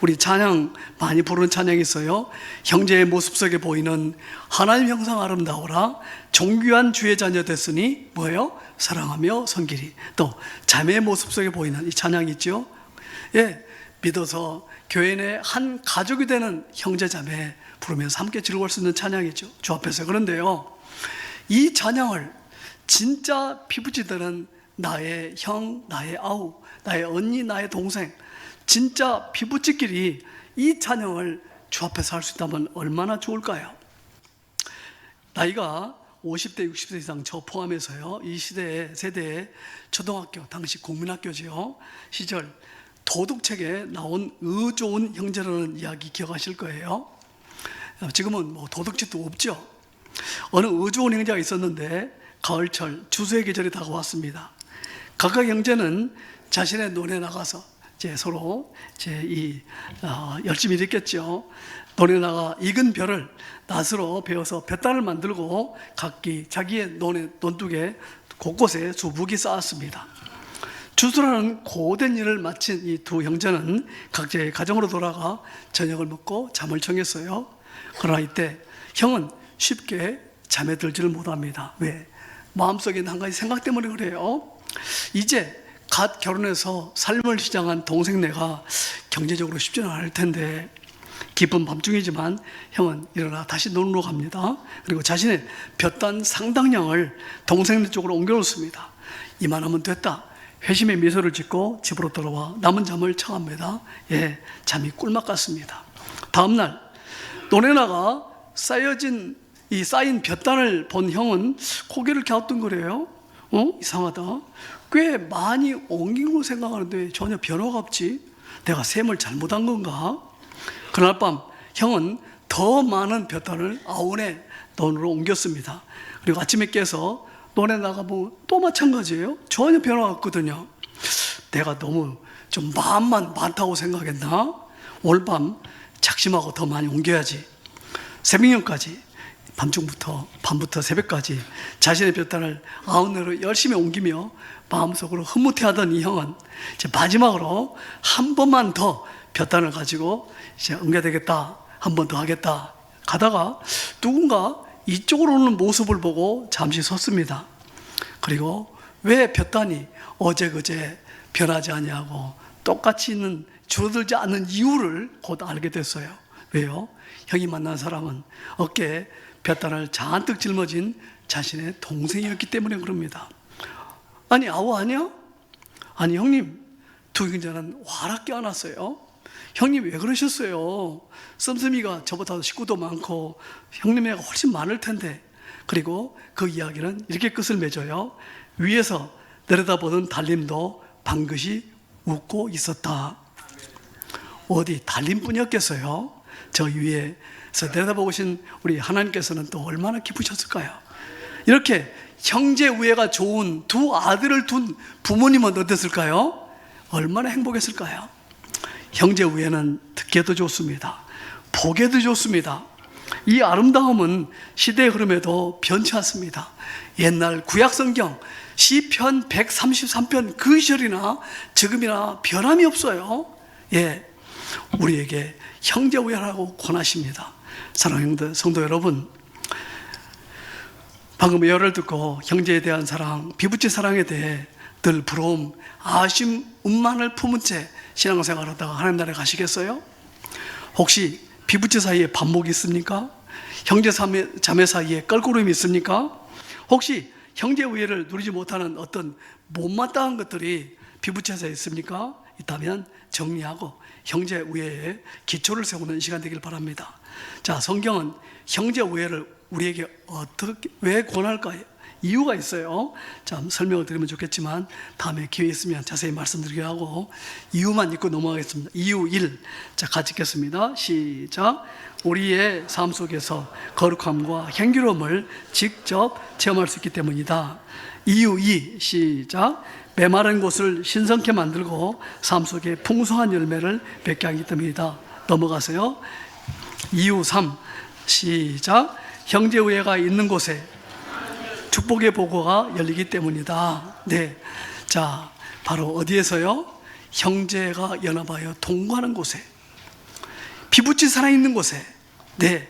Speaker 2: 우리 찬양 많이 부르는 찬양이 있어요. 형제의 모습 속에 보이는 하나님 형상 아름다워라. 존귀한 주의 자녀 됐으니 뭐예요? 사랑하며 섬기리. 또 자매의 모습 속에 보이는 이 찬양이 있죠. 믿어서 교회 내 한 가족이 되는 형제 자매 부르면서 함께 즐거울 수 있는 찬양이죠. 주 앞에서. 그런데요, 이 찬양을 진짜 피부치들은 나의 형, 나의 아우, 나의 언니, 나의 동생, 진짜 피부치끼리 이 찬양을 주 앞에서 할 수 있다면 얼마나 좋을까요? 나이가 50대, 60대 이상 저 포함해서요, 이 세대의 초등학교, 당시 국민학교지요, 시절 도덕책에 나온 의좋은 형제라는 이야기 기억하실 거예요. 지금은 뭐 도덕책도 없죠. 어느 의좋은 형제가 있었는데 가을철 추수의 계절이 다가왔습니다. 각각 형제는 자신의 논에 나가서 서로 열심히 일했겠죠. 논에 나가 익은 벼를 낫으로 베어서 볕단을 만들고 각기 자기의 논둑에 곳곳에 수북이 쌓았습니다. 추수라는 고된 일을 마친 이 두 형제는 각자의 가정으로 돌아가 저녁을 먹고 잠을 청했어요. 그러나 이때 형은 쉽게 잠에 들지를 못합니다. 왜? 마음속에 있는 한 가지 생각 때문에 그래요. 이제 갓 결혼해서 삶을 시작한 동생네가 경제적으로 쉽지는 않을 텐데, 깊은 밤중이지만 형은 일어나 다시 논으로 갑니다. 그리고 자신의 볕단 상당량을 동생네 쪽으로 옮겨놓습니다. 이만하면 됐다. 회심의 미소를 짓고 집으로 돌아와 남은 잠을 청합니다. 예, 잠이 꿀맛 같습니다. 다음날 논에다가 쌓인 볕단을 본 형은 고개를 갸우뚱거려요. 이상하다. 꽤 많이 옮긴 걸로 생각하는데 전혀 변화가 없지. 내가 셈을 잘못한 건가? 그날 밤 형은 더 많은 볕단을 아우네 논으로 옮겼습니다. 그리고 아침에 깨서 논에 나가보면 또 마찬가지예요. 전혀 변화가 없거든요. 내가 너무 좀 마음만 많다고 생각했나? 오늘 밤 작심하고 더 많이 옮겨야지. 새벽녘까지, 밤부터 새벽까지 자신의 볕단을 아우네로 열심히 옮기며 마음속으로 흐뭇해하던 이 형은 이제 마지막으로 한 번만 더 볕단을 가지고 이제 옮겨야 되겠다, 한 번 더 하겠다 가다가 누군가 이쪽으로 오는 모습을 보고 잠시 섰습니다. 그리고 왜 볕단이 어제 그제 변하지 않냐고 똑같이 있는 줄어들지 않는 이유를 곧 알게 됐어요. 왜요? 형이 만난 사람은 어깨에 볕단을 잔뜩 짊어진 자신의 동생이었기 때문에 그럽니다. 아니, 아우 아니야? 아니, 형님 두기 전에는 와락 껴안았어요. 형님 왜 그러셨어요? 씀씀이가 저보다 식구도 많고 형님애가 훨씬 많을 텐데. 그리고 그 이야기는 이렇게 끝을 맺어요. 위에서 내려다보던 달림도 방긋이 웃고 있었다. 어디 달림뿐이었겠어요? 저 위에서 내려다보신 우리 하나님께서는 또 얼마나 기쁘셨을까요? 이렇게 형제 우애가 좋은 두 아들을 둔 부모님은 어땠을까요? 얼마나 행복했을까요? 형제 우애는 듣기에도 좋습니다. 보기에도 좋습니다. 이 아름다움은 시대의 흐름에도 변치 않습니다. 옛날 구약성경 시편 133편 그 시절이나 지금이나 변함이 없어요. 예, 우리에게 형제 우애라고 권하십니다. 사랑하는 성도 여러분, 방금 예언을 듣고 형제에 대한 사랑, 피부치 사랑에 대해 늘 부러움, 아쉬움, 운만을 품은 채 신앙생활을 하다가 하나님 나라에 가시겠어요? 혹시 피부치 사이에 반목이 있습니까? 형제 자매 사이에 껄끄러움이 있습니까? 혹시 형제 우애를 누리지 못하는 어떤 못마땅한 것들이 피부치에 있습니까? 있다면 정리하고 형제 우애의 기초를 세우는 시간 되길 바랍니다. 자, 성경은 형제 우애를 우리에게 왜 권할까요? 이유가 있어요. 자, 설명을 드리면 좋겠지만 다음에 기회 있으면 자세히 말씀드리게 하고 이유만 읽고 넘어가겠습니다. 이유 1. 자, 같이 읽겠습니다. 시작. 우리의 삶 속에서 거룩함과 향기로움을 직접 체험할 수 있기 때문이다. 이유 2. 시작. 메마른 곳을 신성케 만들고 삶 속에 풍성한 열매를 맺게 하기 때문이다. 넘어가세요. 이유 3. 시작. 형제 우애가 있는 곳에 축복의 보고가 열리기 때문이다. 네, 자, 바로 어디에서요? 형제가 연합하여 동거하는 곳에, 피부치 살아있는 곳에. 네,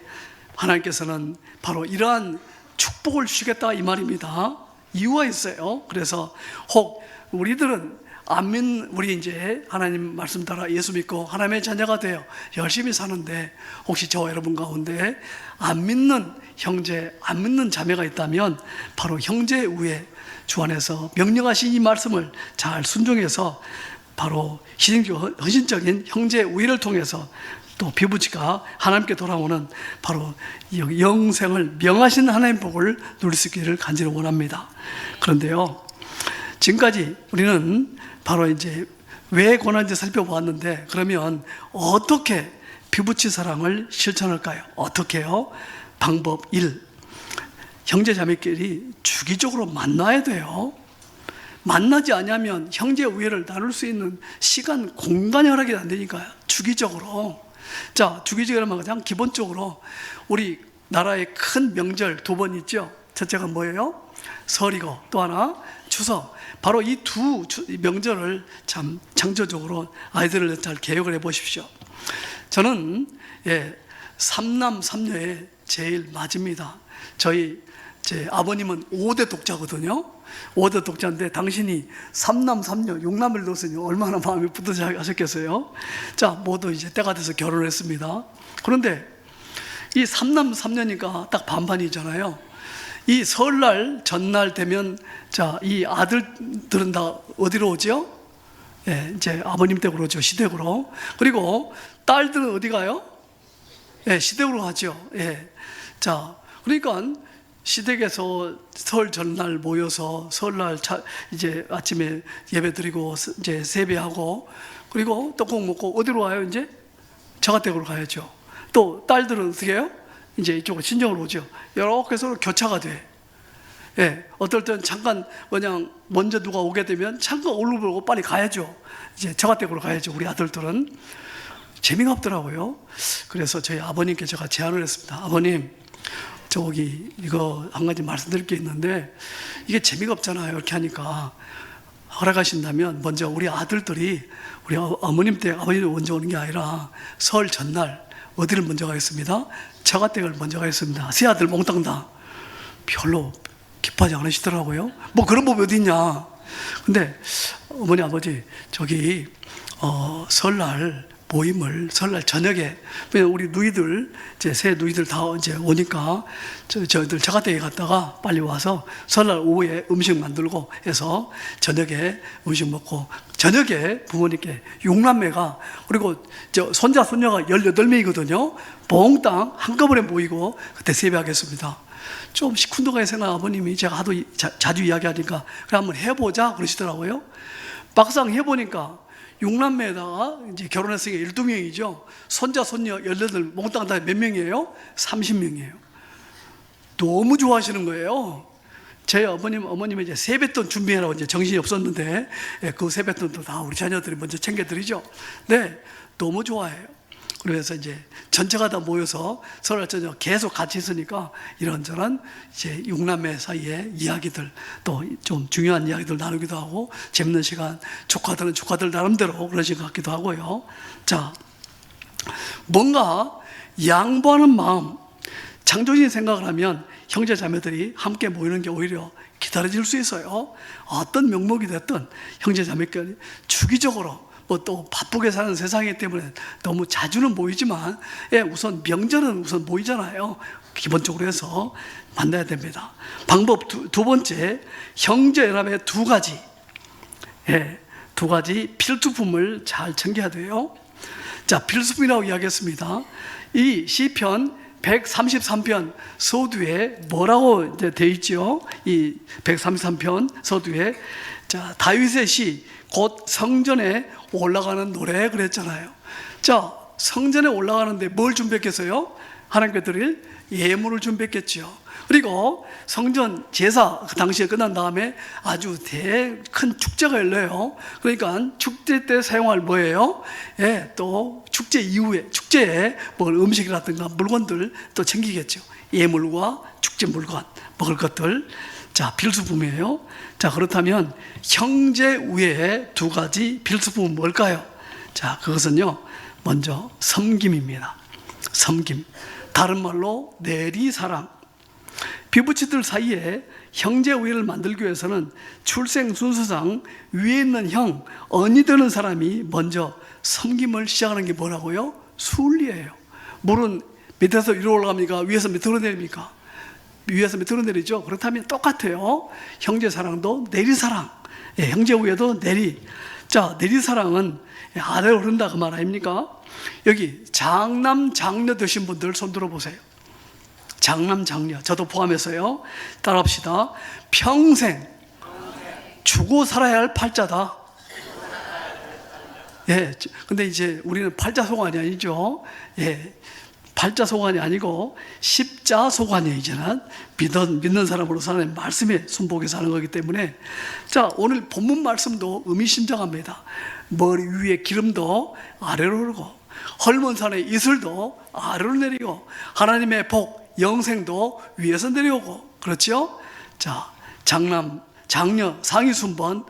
Speaker 2: 하나님께서는 바로 이러한 축복을 주시겠다 이 말입니다. 이유가 있어요. 그래서 혹 우리들은 우리 이제 하나님 말씀 따라 예수 믿고 하나님의 자녀가 되어 열심히 사는데, 혹시 저와 여러분 가운데 안 믿는 형제, 안 믿는 자매가 있다면 바로 형제 우애, 주 안에서 명령하신 이 말씀을 잘 순종해서 바로 헌신적인 형제 우애를 통해서 또 피부치가 하나님께 돌아오는 바로 영생을 명하신 하나님 복을 누릴 수 있기를 간절히 원합니다. 그런데요, 지금까지 우리는 바로 이제 왜 권한지 살펴보았는데, 그러면 어떻게 피부치 사랑을 실천할까요? 어떻게요? 방법 1. 형제 자매끼리 주기적으로 만나야 돼요. 만나지 않으면 형제 우애를 나눌 수 있는 시간, 공간이 허락이 안 되니까요. 주기적으로. 자, 주기적으로 가장 기본적으로 우리 나라의 큰 명절 2번 있죠. 첫째가 뭐예요? 설이고 또 하나 추석. 바로 이 두 명절을 참 창조적으로 아이들을 잘 계획을 해 보십시오. 저는 삼남 삼녀의 제일 맞습니다. 제 아버님은 5대 독자거든요. 5대 독자인데 당신이 삼남 삼녀 6남을 뒀으니 얼마나 마음이 뿌듯해 하셨겠어요. 자, 모두 이제 때가 돼서 결혼을 했습니다. 그런데 이 삼남 삼녀니까 딱 반반이잖아요. 이 설날 전날 되면 자, 이 아들들은 다 어디로 오죠? 예, 이제 아버님 댁으로 오죠. 시댁으로. 그리고 딸들은 어디 가요? 예, 시댁으로 가죠. 예. 자, 그러니까 시댁에서 설 전날 모여서 설날 이제 아침에 예배 드리고 이제 세배하고 그리고 떡국 먹고 어디로 와요? 이제 처가댁으로 가야죠. 또 딸들은 어떻게 해요? 이제 이쪽으로 친정으로 오죠. 이렇게 서로 교차가 돼. 예, 어떨 때는 잠깐 그냥 먼저 누가 오게 되면 잠깐 얼굴 빨리 가야죠. 이제 처가댁으로 가야죠. 우리 아들들은 재미가 없더라고요. 그래서 저희 아버님께 제가 제안을 했습니다. 아버님, 저기 이거 한 가지 말씀드릴 게 있는데 이게 재미가 없잖아요. 이렇게 하니까 허락하신다면 먼저 우리 아들들이 우리 어머님 댁 아버님 먼저 오는 게 아니라 설 전날 어디를 먼저 가겠습니다? 처가댁을 먼저 가겠습니다. 세 아들 몽땅 다 별로 기뻐하지 않으시더라고요. 뭐 그런 법이 어디 있냐. 근데 어머니 아버지 저기 설날 모임을 설날 저녁에 왜냐면 우리 누이들 이제 새 누이들 다 이제 오니까 저희들 처가댁에 갔다가 빨리 와서 설날 오후에 음식 만들고 해서 저녁에 음식 먹고 저녁에 부모님께 6남매가 그리고 저 손자 손녀가 18명이거든요. 몽땅 한꺼번에 모이고 그때 세배하겠습니다. 좀 시큰둥하게 생각한 아버님이 제가 하도 자주 이야기하니까 그래 한번 해보자 그러시더라고요. 막상 해보니까 6남매에다가 이제 결혼했으니까 12명이죠. 손자, 손녀 18 몽땅 다 몇 명이에요? 30명이에요. 너무 좋아하시는 거예요. 제 어머님이 이제 세뱃돈 준비해라고 이제 정신이 없었는데 그 세뱃돈도 다 우리 자녀들이 먼저 챙겨드리죠. 네, 너무 좋아해요. 그래서 이제 전체가 다 모여서 설날 저녁 계속 같이 있으니까 이런저런 이제 6남매 사이에 이야기들 또 좀 중요한 이야기들 나누기도 하고 재밌는 시간 조카들은 조카들 나름대로 그러신 것 같기도 하고요. 자, 뭔가 양보하는 마음 창조적인 생각을 하면 형제 자매들이 함께 모이는 게 오히려 기다려질 수 있어요. 어떤 명목이 됐든 형제 자매끼리 주기적으로 뭐 또 바쁘게 사는 세상이기 때문에 너무 자주는 모이지만 우선 명절은 우선 모이잖아요. 기본적으로 해서 만나야 됩니다. 방법 두 번째, 형제연합의 두 가지 필수품을 잘 챙겨야 돼요. 자, 필수품이라고 이야기했습니다. 이 시편 133편 서두에 뭐라고 이제 되어 있죠? 이 133편 서두에 자, 다윗의 시 곧 성전에 올라가는 노래 그랬잖아요. 자, 성전에 올라가는데 뭘 준비했겠어요? 하나님께 드릴 예물을 준비했겠죠. 그리고 성전 제사 그 당시에 끝난 다음에 아주 큰 축제가 열려요. 그러니까 축제 때 사용할 뭐예요? 또 축제 이후에 축제에 먹을 음식이라든가 물건들 또 챙기겠죠. 예물과 축제 물건 먹을 것들. 자, 필수품이에요. 자, 그렇다면 형제 외에 두 가지 필수품은 뭘까요? 자, 그것은요 먼저 섬김입니다. 섬김, 다른 말로 내리사랑. 피부치들 사이에 형제 우애를 만들기 위해서는 출생 순서상 위에 있는 형, 언니 되는 사람이 먼저 섬김을 시작하는 게 뭐라고요? 순리예요. 물은 밑에서 위로 올라갑니까? 위에서 밑으로 내립니까? 위에서 밑으로 내리죠. 그렇다면 똑같아요. 형제 사랑도 내리사랑, 형제 우애도 내리. 자, 내리사랑은 아래로 흐른다 그 말 아닙니까? 여기 장남 장녀 되신 분들 손 들어보세요. 장남 장녀, 저도 포함해서요. 따라합시다. 평생 주고 살아야 할 팔자다. 근데 이제 우리는 팔자소관이 아니죠. 팔자소관이 아니고 십자소관이에요. 이제는 믿는 사람으로서 하나님 말씀에 순복해서 하는 거기 때문에. 자, 오늘 본문 말씀도 의미심장합니다. 머리 위에 기름도 아래로 흐르고 헐몬 산의 이슬도 아래로 내리고 하나님의 복 영생도 위에서 내려오고. 그렇죠? 자, 장남 장녀 상위 순번.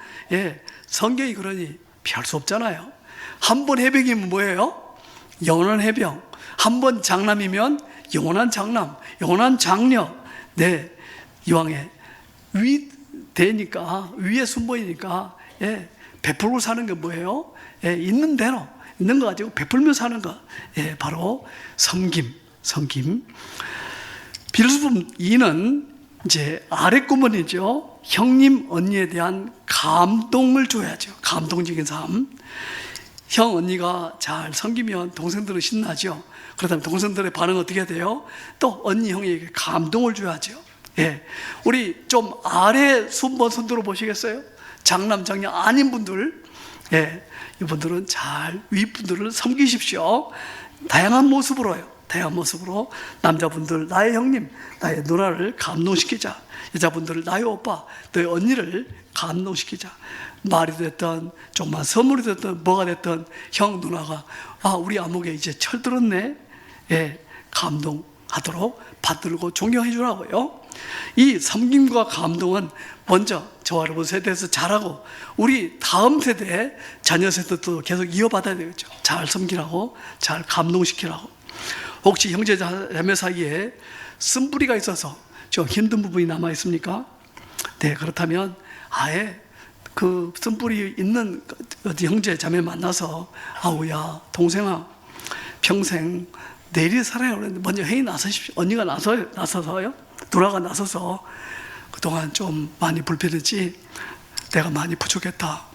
Speaker 2: 성경이 그러니 피할 수 없잖아요. 한 번 해병이면 뭐예요? 영원한 해병. 한 번 장남이면 영원한 장남, 영원한 장녀. 네, 이왕에 위대니까, 위의 순보이니까, 예, 베풀고 사는 게 뭐예요? 예, 있는 대로, 있는 거 가지고 베풀며 사는 거. 예, 바로 섬김. 빌수품 2는 이제 아랫구먼이죠. 형님, 언니에 대한 감동을 줘야죠. 감동적인 삶. 형, 언니가 잘 섬기면 동생들은 신나죠. 그렇다면 동생들의 반응은 어떻게 돼요? 또 언니, 형에게 감동을 줘야죠. 예, 우리 좀 아래 순번 손들어 보시겠어요? 장남, 장녀 아닌 분들, 예, 이분들은 잘 윗분들을 섬기십시오. 다양한 모습으로요. 다양한 모습으로 남자분들 나의 형님, 나의 누나를 감동시키자. 여자분들을 나의 오빠, 너의 언니를 감동시키자. 말이 됐든 정말 선물이 됐든 뭐가 됐든 형 누나가 우리 아무개 이제 철들었네. 예, 감동하도록 받들고 존경해 주라고요. 이 섬김과 감동은 먼저 저와 여러분 세대에서 잘하고 우리 다음 세대 자녀 세대도 계속 이어받아야 되겠죠. 잘 섬기라고, 잘 감동시키라고. 혹시 형제 자매 사이에 쓴뿌리가 있어서 좀 힘든 부분이 남아 있습니까? 네, 그렇다면 아예 그 쓴뿌리 있는 형제 자매 만나서 아우야, 동생아, 평생 내리 살아야 하는데 먼저 형이 나서십시오. 언니가 나서서요, 누나가 나서서 그동안 좀 많이 불편했지, 내가 많이 부족했다.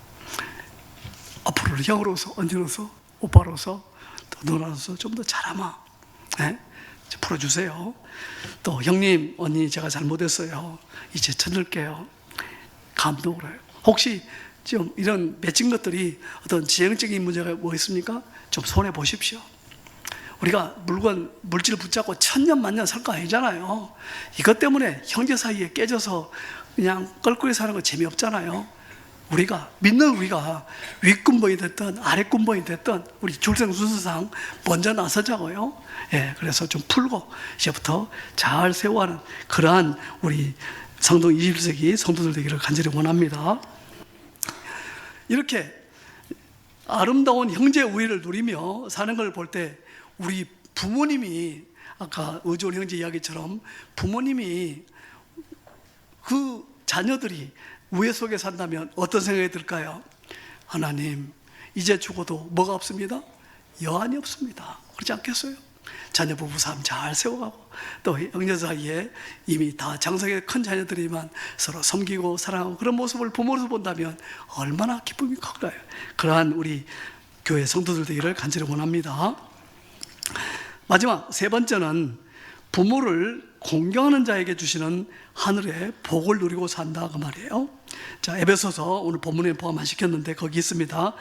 Speaker 2: 앞으로는 형으로서, 언니로서, 오빠로서, 또 누나로서 좀 더 잘하마. 네? 풀어주세요. 또 형님, 언니 제가 잘못했어요. 이제 찾을게요. 감동을 해요. 혹시 좀 이런 맺힌 것들이 어떤 지형적인 문제가 뭐 있습니까? 좀 손해 보십시오. 우리가 물질 붙잡고 천년 만년 살 거 아니잖아요. 이것 때문에 형제 사이에 깨져서 그냥 껄끄리 사는 거 재미없잖아요. 우리가 믿는 우리가 윗군번이 됐든 아랫군번이 됐든 우리 출생 순서상 먼저 나서자고요. 예, 그래서 좀 풀고 이제부터 잘 세워가는 그러한 우리 성도 21세기 성도들 되기를 간절히 원합니다. 이렇게 아름다운 형제 우애를 누리며 사는 걸 볼 때 우리 부모님이, 아까 의존 형제 이야기처럼 부모님이 그 자녀들이 우애 속에 산다면 어떤 생각이 들까요? 하나님, 이제 죽어도 뭐가 없습니다? 여한이 없습니다. 그렇지 않겠어요? 자녀 부부 삶 잘 세워가고 또 형제 사이에 이미 다 장성에 큰 자녀들이지만 서로 섬기고 사랑하고 그런 모습을 부모로서 본다면 얼마나 기쁨이 클까요? 그러한 우리 교회 성도들 되기를 간절히 원합니다. 마지막 세 번째는 부모를 공경하는 자에게 주시는 하늘의 복을 누리고 산다, 그 말이에요. 자, 에베소서 오늘 본문에 포함 안 시켰는데 거기 있습니다.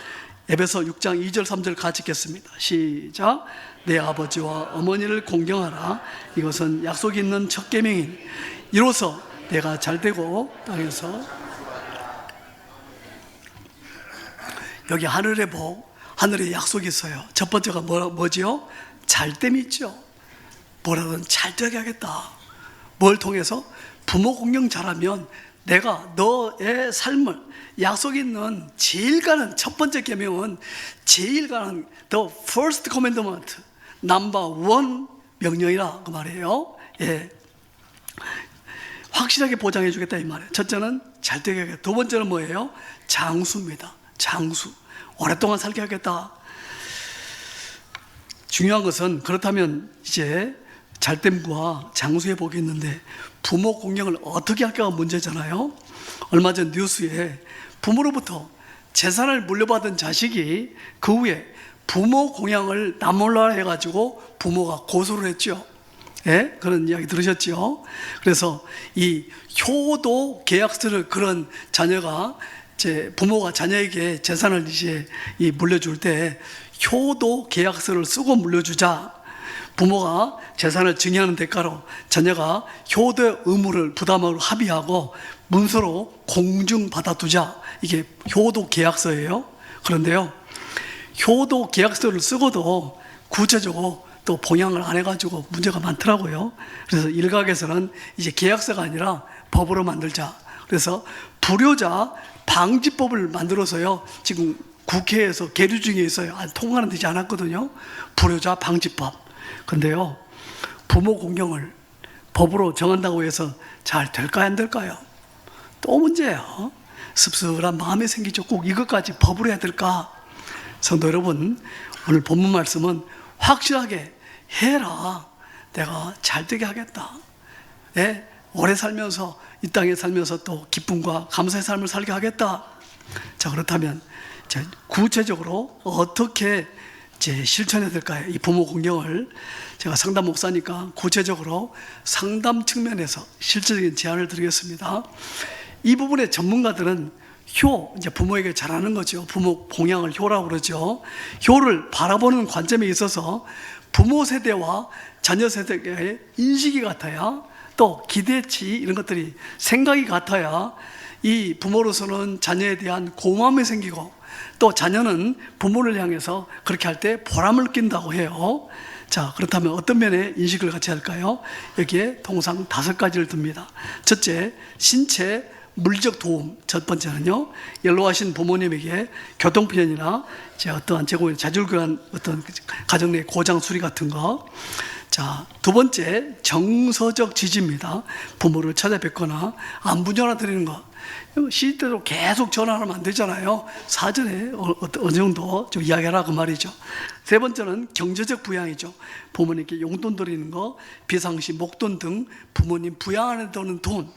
Speaker 2: 에베소 6장 2절 3절 같이 읽겠습니다. 시작. 내 아버지와 어머니를 공경하라. 이것은 약속이 있는 첫 계명인. 이로써 내가 잘되고 땅에서. 여기 하늘의 복, 하늘의 약속이 있어요. 첫 번째가 뭐지요? 잘됨이 있죠. 뭐라든 잘되게 하겠다. 뭘 통해서? 부모 공경 잘하면 내가 너의 삶을, 약속 있는 제일 가는 첫 번째 계명은 제일 가는 the first commandment, number one 명령이라 그 말이에요. 예, 확실하게 보장해 주겠다 이 말이에요. 첫째는 잘되게 하겠다. 두 번째는 뭐예요? 장수입니다. 장수, 오랫동안 살게 하겠다. 중요한 것은 그렇다면 이제 잘됨과 장수의 복이 있는데 부모 공경을 어떻게 할까가 문제잖아요. 얼마 전 뉴스에 부모로부터 재산을 물려받은 자식이 그 후에 부모 공양을 남몰라 해가지고 부모가 고소를 했죠. 예? 그런 이야기 들으셨죠? 그래서 이 효도 계약서를 그런 자녀가 부모가 자녀에게 재산을 이제 물려줄 때 효도 계약서를 쓰고 물려주자. 부모가 재산을 증여하는 대가로 자녀가 효도의 의무를 부담하고 합의하고 문서로 공증 받아두자. 이게 효도 계약서예요. 그런데요, 효도 계약서를 쓰고도 구체적으로 또 봉양을 안 해가지고 문제가 많더라고요. 그래서 일각에서는 이제 계약서가 아니라 법으로 만들자. 그래서 불효자 방지법을 만들어서요, 지금 국회에서 계류 중에 있어요. 통과는 되지 않았거든요. 불효자 방지법. 근데요, 부모 공경을 법으로 정한다고 해서 잘 될까요, 안 될까요? 또 문제예요. 씁쓸한 마음이 생기죠. 꼭 이것까지 법으로 해야 될까? 성도 여러분, 오늘 본문 말씀은 확실하게 해라. 내가 잘 되게 하겠다. 네, 오래 살면서, 이 땅에 살면서 또 기쁨과 감사의 삶을 살게 하겠다. 자, 그렇다면 이제 구체적으로 어떻게 이제 실천해야 될까요? 이 부모 공경을 제가 상담 목사니까 구체적으로 상담 측면에서 실질적인 제안을 드리겠습니다. 이 부분의 전문가들은 효, 이제 부모에게 잘하는 거죠. 부모 봉양을 효라고 그러죠. 효를 바라보는 관점에 있어서 부모 세대와 자녀 세대의 인식이 같아야, 또 기대치 이런 것들이 생각이 같아야 이 부모로서는 자녀에 대한 고마움이 생기고, 또 자녀는 부모를 향해서 그렇게 할 때 보람을 느낀다고 해요. 자, 그렇다면 어떤 면에 인식을 같이 할까요? 여기에 통상 5가지를 듭니다. 첫째, 신체 물리적 도움. 첫 번째는요, 연로하신 부모님에게 교통편이나 어떠한 제공에 자질구레한 어떤 가정 내 고장 수리 같은 거. 자, 두 번째, 정서적 지지입니다. 부모를 찾아뵙거나 안부 전화 드리는 것. 시대로 계속 전화하면 안 되잖아요. 사전에 어느 정도 좀 이야기하라 그 말이죠. 세 번째는 경제적 부양이죠. 부모님께 용돈 드리는 거, 비상시 목돈 등 부모님 부양하는 드는 돈.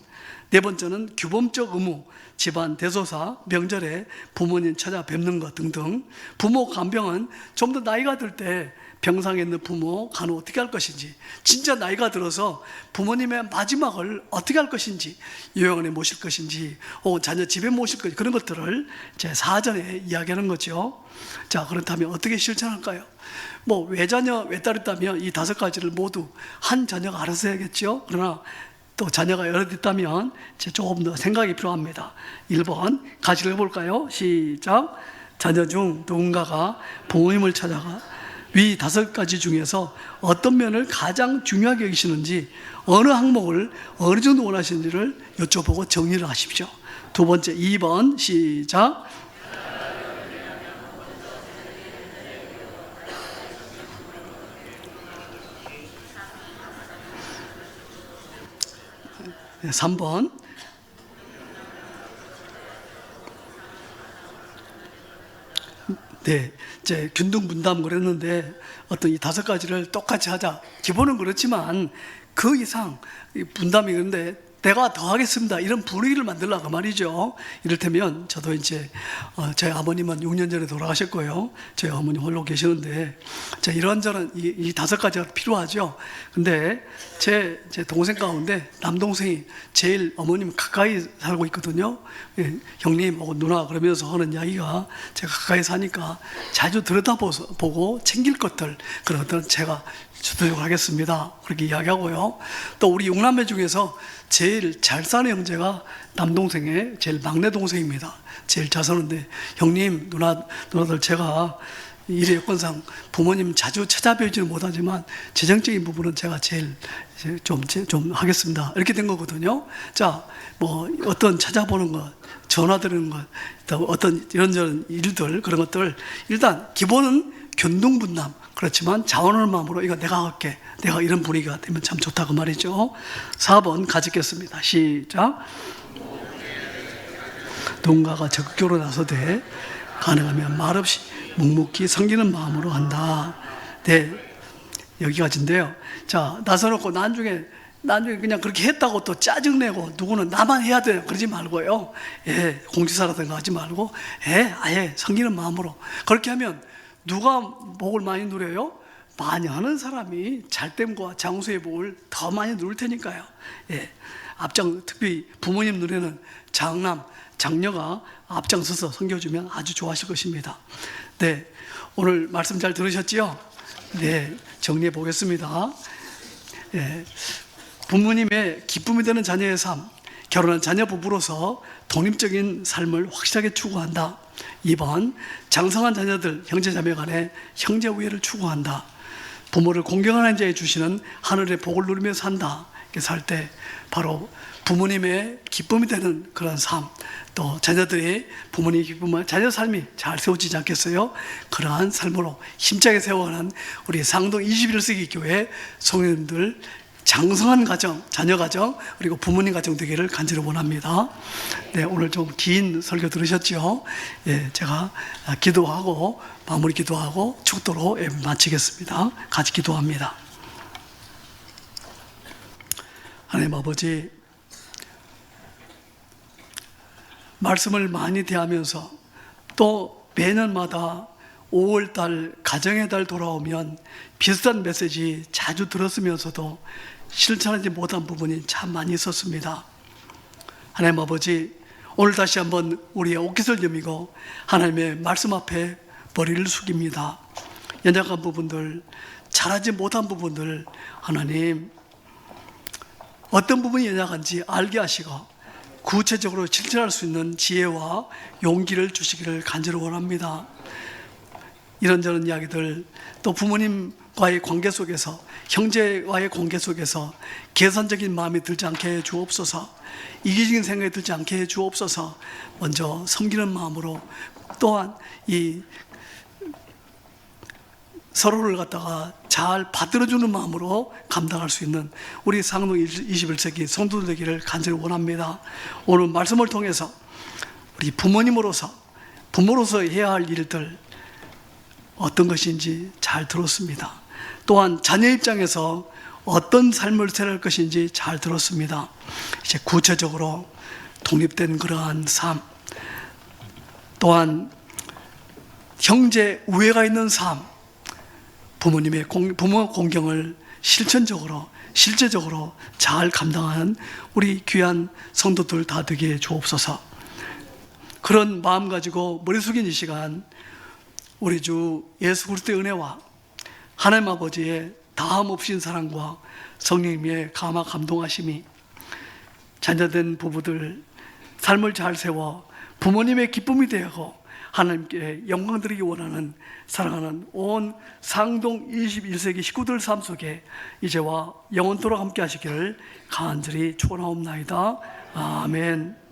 Speaker 2: 네 번째는 규범적 의무, 집안 대소사, 명절에 부모님 찾아뵙는 것 등등. 부모 간병은 좀 더 나이가 들 때 병상에 있는 부모 간호 어떻게 할 것인지, 진짜 나이가 들어서 부모님의 마지막을 어떻게 할 것인지, 요양원에 모실 것인지, 혹은 자녀 집에 모실 것인지, 그런 것들을 제 사전에 이야기하는 거죠. 자, 그렇다면 어떻게 실천할까요? 뭐 외자녀, 외딸 있다면 이 5가지를 모두 한 자녀가 알아서 해야겠죠. 그러나 또 자녀가 여러 있다면 조금 더 생각이 필요합니다. 1번 같이 해볼까요? 시작. 자녀 중 누군가가 부모님을 찾아가 위 5가지 중에서 어떤 면을 가장 중요하게 여기시는지, 어느 항목을 어느 정도 원하시는지를 여쭤보고 정리를 하십시오. 두 번째, 2번 시작. 네, 3번. 네, 이제 균등 분담 그랬는데 어떤 이 5가지를 똑같이 하자. 기본은 그렇지만 그 이상 분담이 그런데 내가 더 하겠습니다, 이런 분위기를 만들려고 말이죠. 이를테면 저도 이제 저희 아버님은 6년 전에 돌아가셨고요. 저희 어머니 홀로 계시는데, 자, 이런저런 이 5가지가 필요하죠. 근데 제 동생 가운데 남동생이 제일 어머님 가까이 살고 있거든요. 예, 형님 혹은 누나 그러면서 하는 이야기가, 제가 가까이 사니까 자주 들여다보고 챙길 것들, 그런 것들은 제가 주도록 하겠습니다, 그렇게 이야기하고요. 또 우리 6남매 중에서 제일 잘 사는 형제가 남동생의 제일 막내 동생입니다. 제일 잘 사는데, 형님, 누나들 제가 일의 여건상 부모님 자주 찾아뵈지는 못하지만 재정적인 부분은 제가 제일 좀 하겠습니다, 이렇게 된 거거든요. 자, 뭐 어떤 찾아보는 것, 전화 드리는 것, 또 어떤 이런저런 일들, 그런 것들, 일단 기본은 균등분담. 그렇지만 자원하는 마음으로 이거 내가 할게, 내가 이런 분위기가 되면 참 좋다고 말이죠. 4번 가지겠습니다. 시작. 누군가가 적극적으로 나서되 가능하면 말없이 묵묵히 섬기는 마음으로 한다. 네, 여기까지인데요. 자, 나서놓고 나중에 그냥 그렇게 했다고 또 짜증내고 누구는 나만 해야 돼요, 그러지 말고요. 예, 공지사라든가 하지 말고, 아예 섬기는 마음으로. 그렇게 하면 누가 복을 많이 누려요? 많이 하는 사람이 잘됨과 장수의 복을 더 많이 누릴 테니까요. 예, 특히 부모님 눈에는 장남, 장녀가 앞장서서 섬겨주면 아주 좋아하실 것입니다. 네, 오늘 말씀 잘 들으셨지요? 네, 정리해 보겠습니다. 예, 부모님의 기쁨이 되는 자녀의 삶, 결혼한 자녀 부부로서 독립적인 삶을 확실하게 추구한다. 2번, 장성한 자녀들, 형제자매 간의 형제 우애를 추구한다. 부모를 공경하는 자에 주시는 하늘의 복을 누리며 산다. 이렇게 살 때 바로 부모님의 기쁨이 되는 그런 삶, 또 자녀들이 부모님의 기쁨을 자녀 삶이 잘 세워지지 않겠어요? 그러한 삶으로 힘차게 세워가는 우리 상동 21세기 교회 성도님들 장성한 가정, 자녀 가정, 그리고 부모님 가정 되기를 간절히 원합니다. 네, 오늘 좀 긴 설교 들으셨죠? 예, 제가 기도하고 마무리 기도하고 축도로 예배 마치겠습니다. 같이 기도합니다. 하나님 아버지, 말씀을 많이 대하면서 또 매년마다 5월달 가정의 달 돌아오면 비슷한 메시지 자주 들었으면서도 실천하지 못한 부분이 참 많이 있었습니다. 하나님 아버지, 오늘 다시 한번 우리의 옷깃을 여미고 하나님의 말씀 앞에 머리를 숙입니다. 연약한 부분들, 잘하지 못한 부분들, 하나님 어떤 부분이 연약한지 알게 하시고 구체적으로 실천할 수 있는 지혜와 용기를 주시기를 간절히 원합니다. 이런저런 이야기들, 또 부모님과의 관계 속에서, 형제와의 관계 속에서 계산적인 마음이 들지 않게 해 주옵소서, 이기적인 생각이 들지 않게 해 주옵소서, 먼저 섬기는 마음으로, 또한 이 서로를 갖다가 잘 받들어주는 마음으로 감당할 수 있는 우리 상동 21세기 성도들 되기를 간절히 원합니다. 오늘 말씀을 통해서 우리 부모로서 해야 할 일들 어떤 것인지 잘 들었습니다. 또한 자녀 입장에서 어떤 삶을 살아갈 것인지 잘 들었습니다. 이제 구체적으로 독립된 그러한 삶, 또한 형제 우애가 있는 삶, 부모님의 부모 공경을 실체적으로 잘 감당하는 우리 귀한 성도들 다 되게 주옵소서. 그런 마음 가지고 머리 숙인 이 시간, 우리 주 예수 그리스도의 은혜와 하나님 아버지의 다함 없인 사랑과 성령님의 감화 감동하심이 자녀된 부부들 삶을 잘 세워 부모님의 기쁨이 되고 하나님께 영광 드리기 원하는 사랑하는 온 상동 21세기 식구들 삶 속에 이제와 영원토록 함께 하시기를 간절히 축원하옵나이다. 아멘.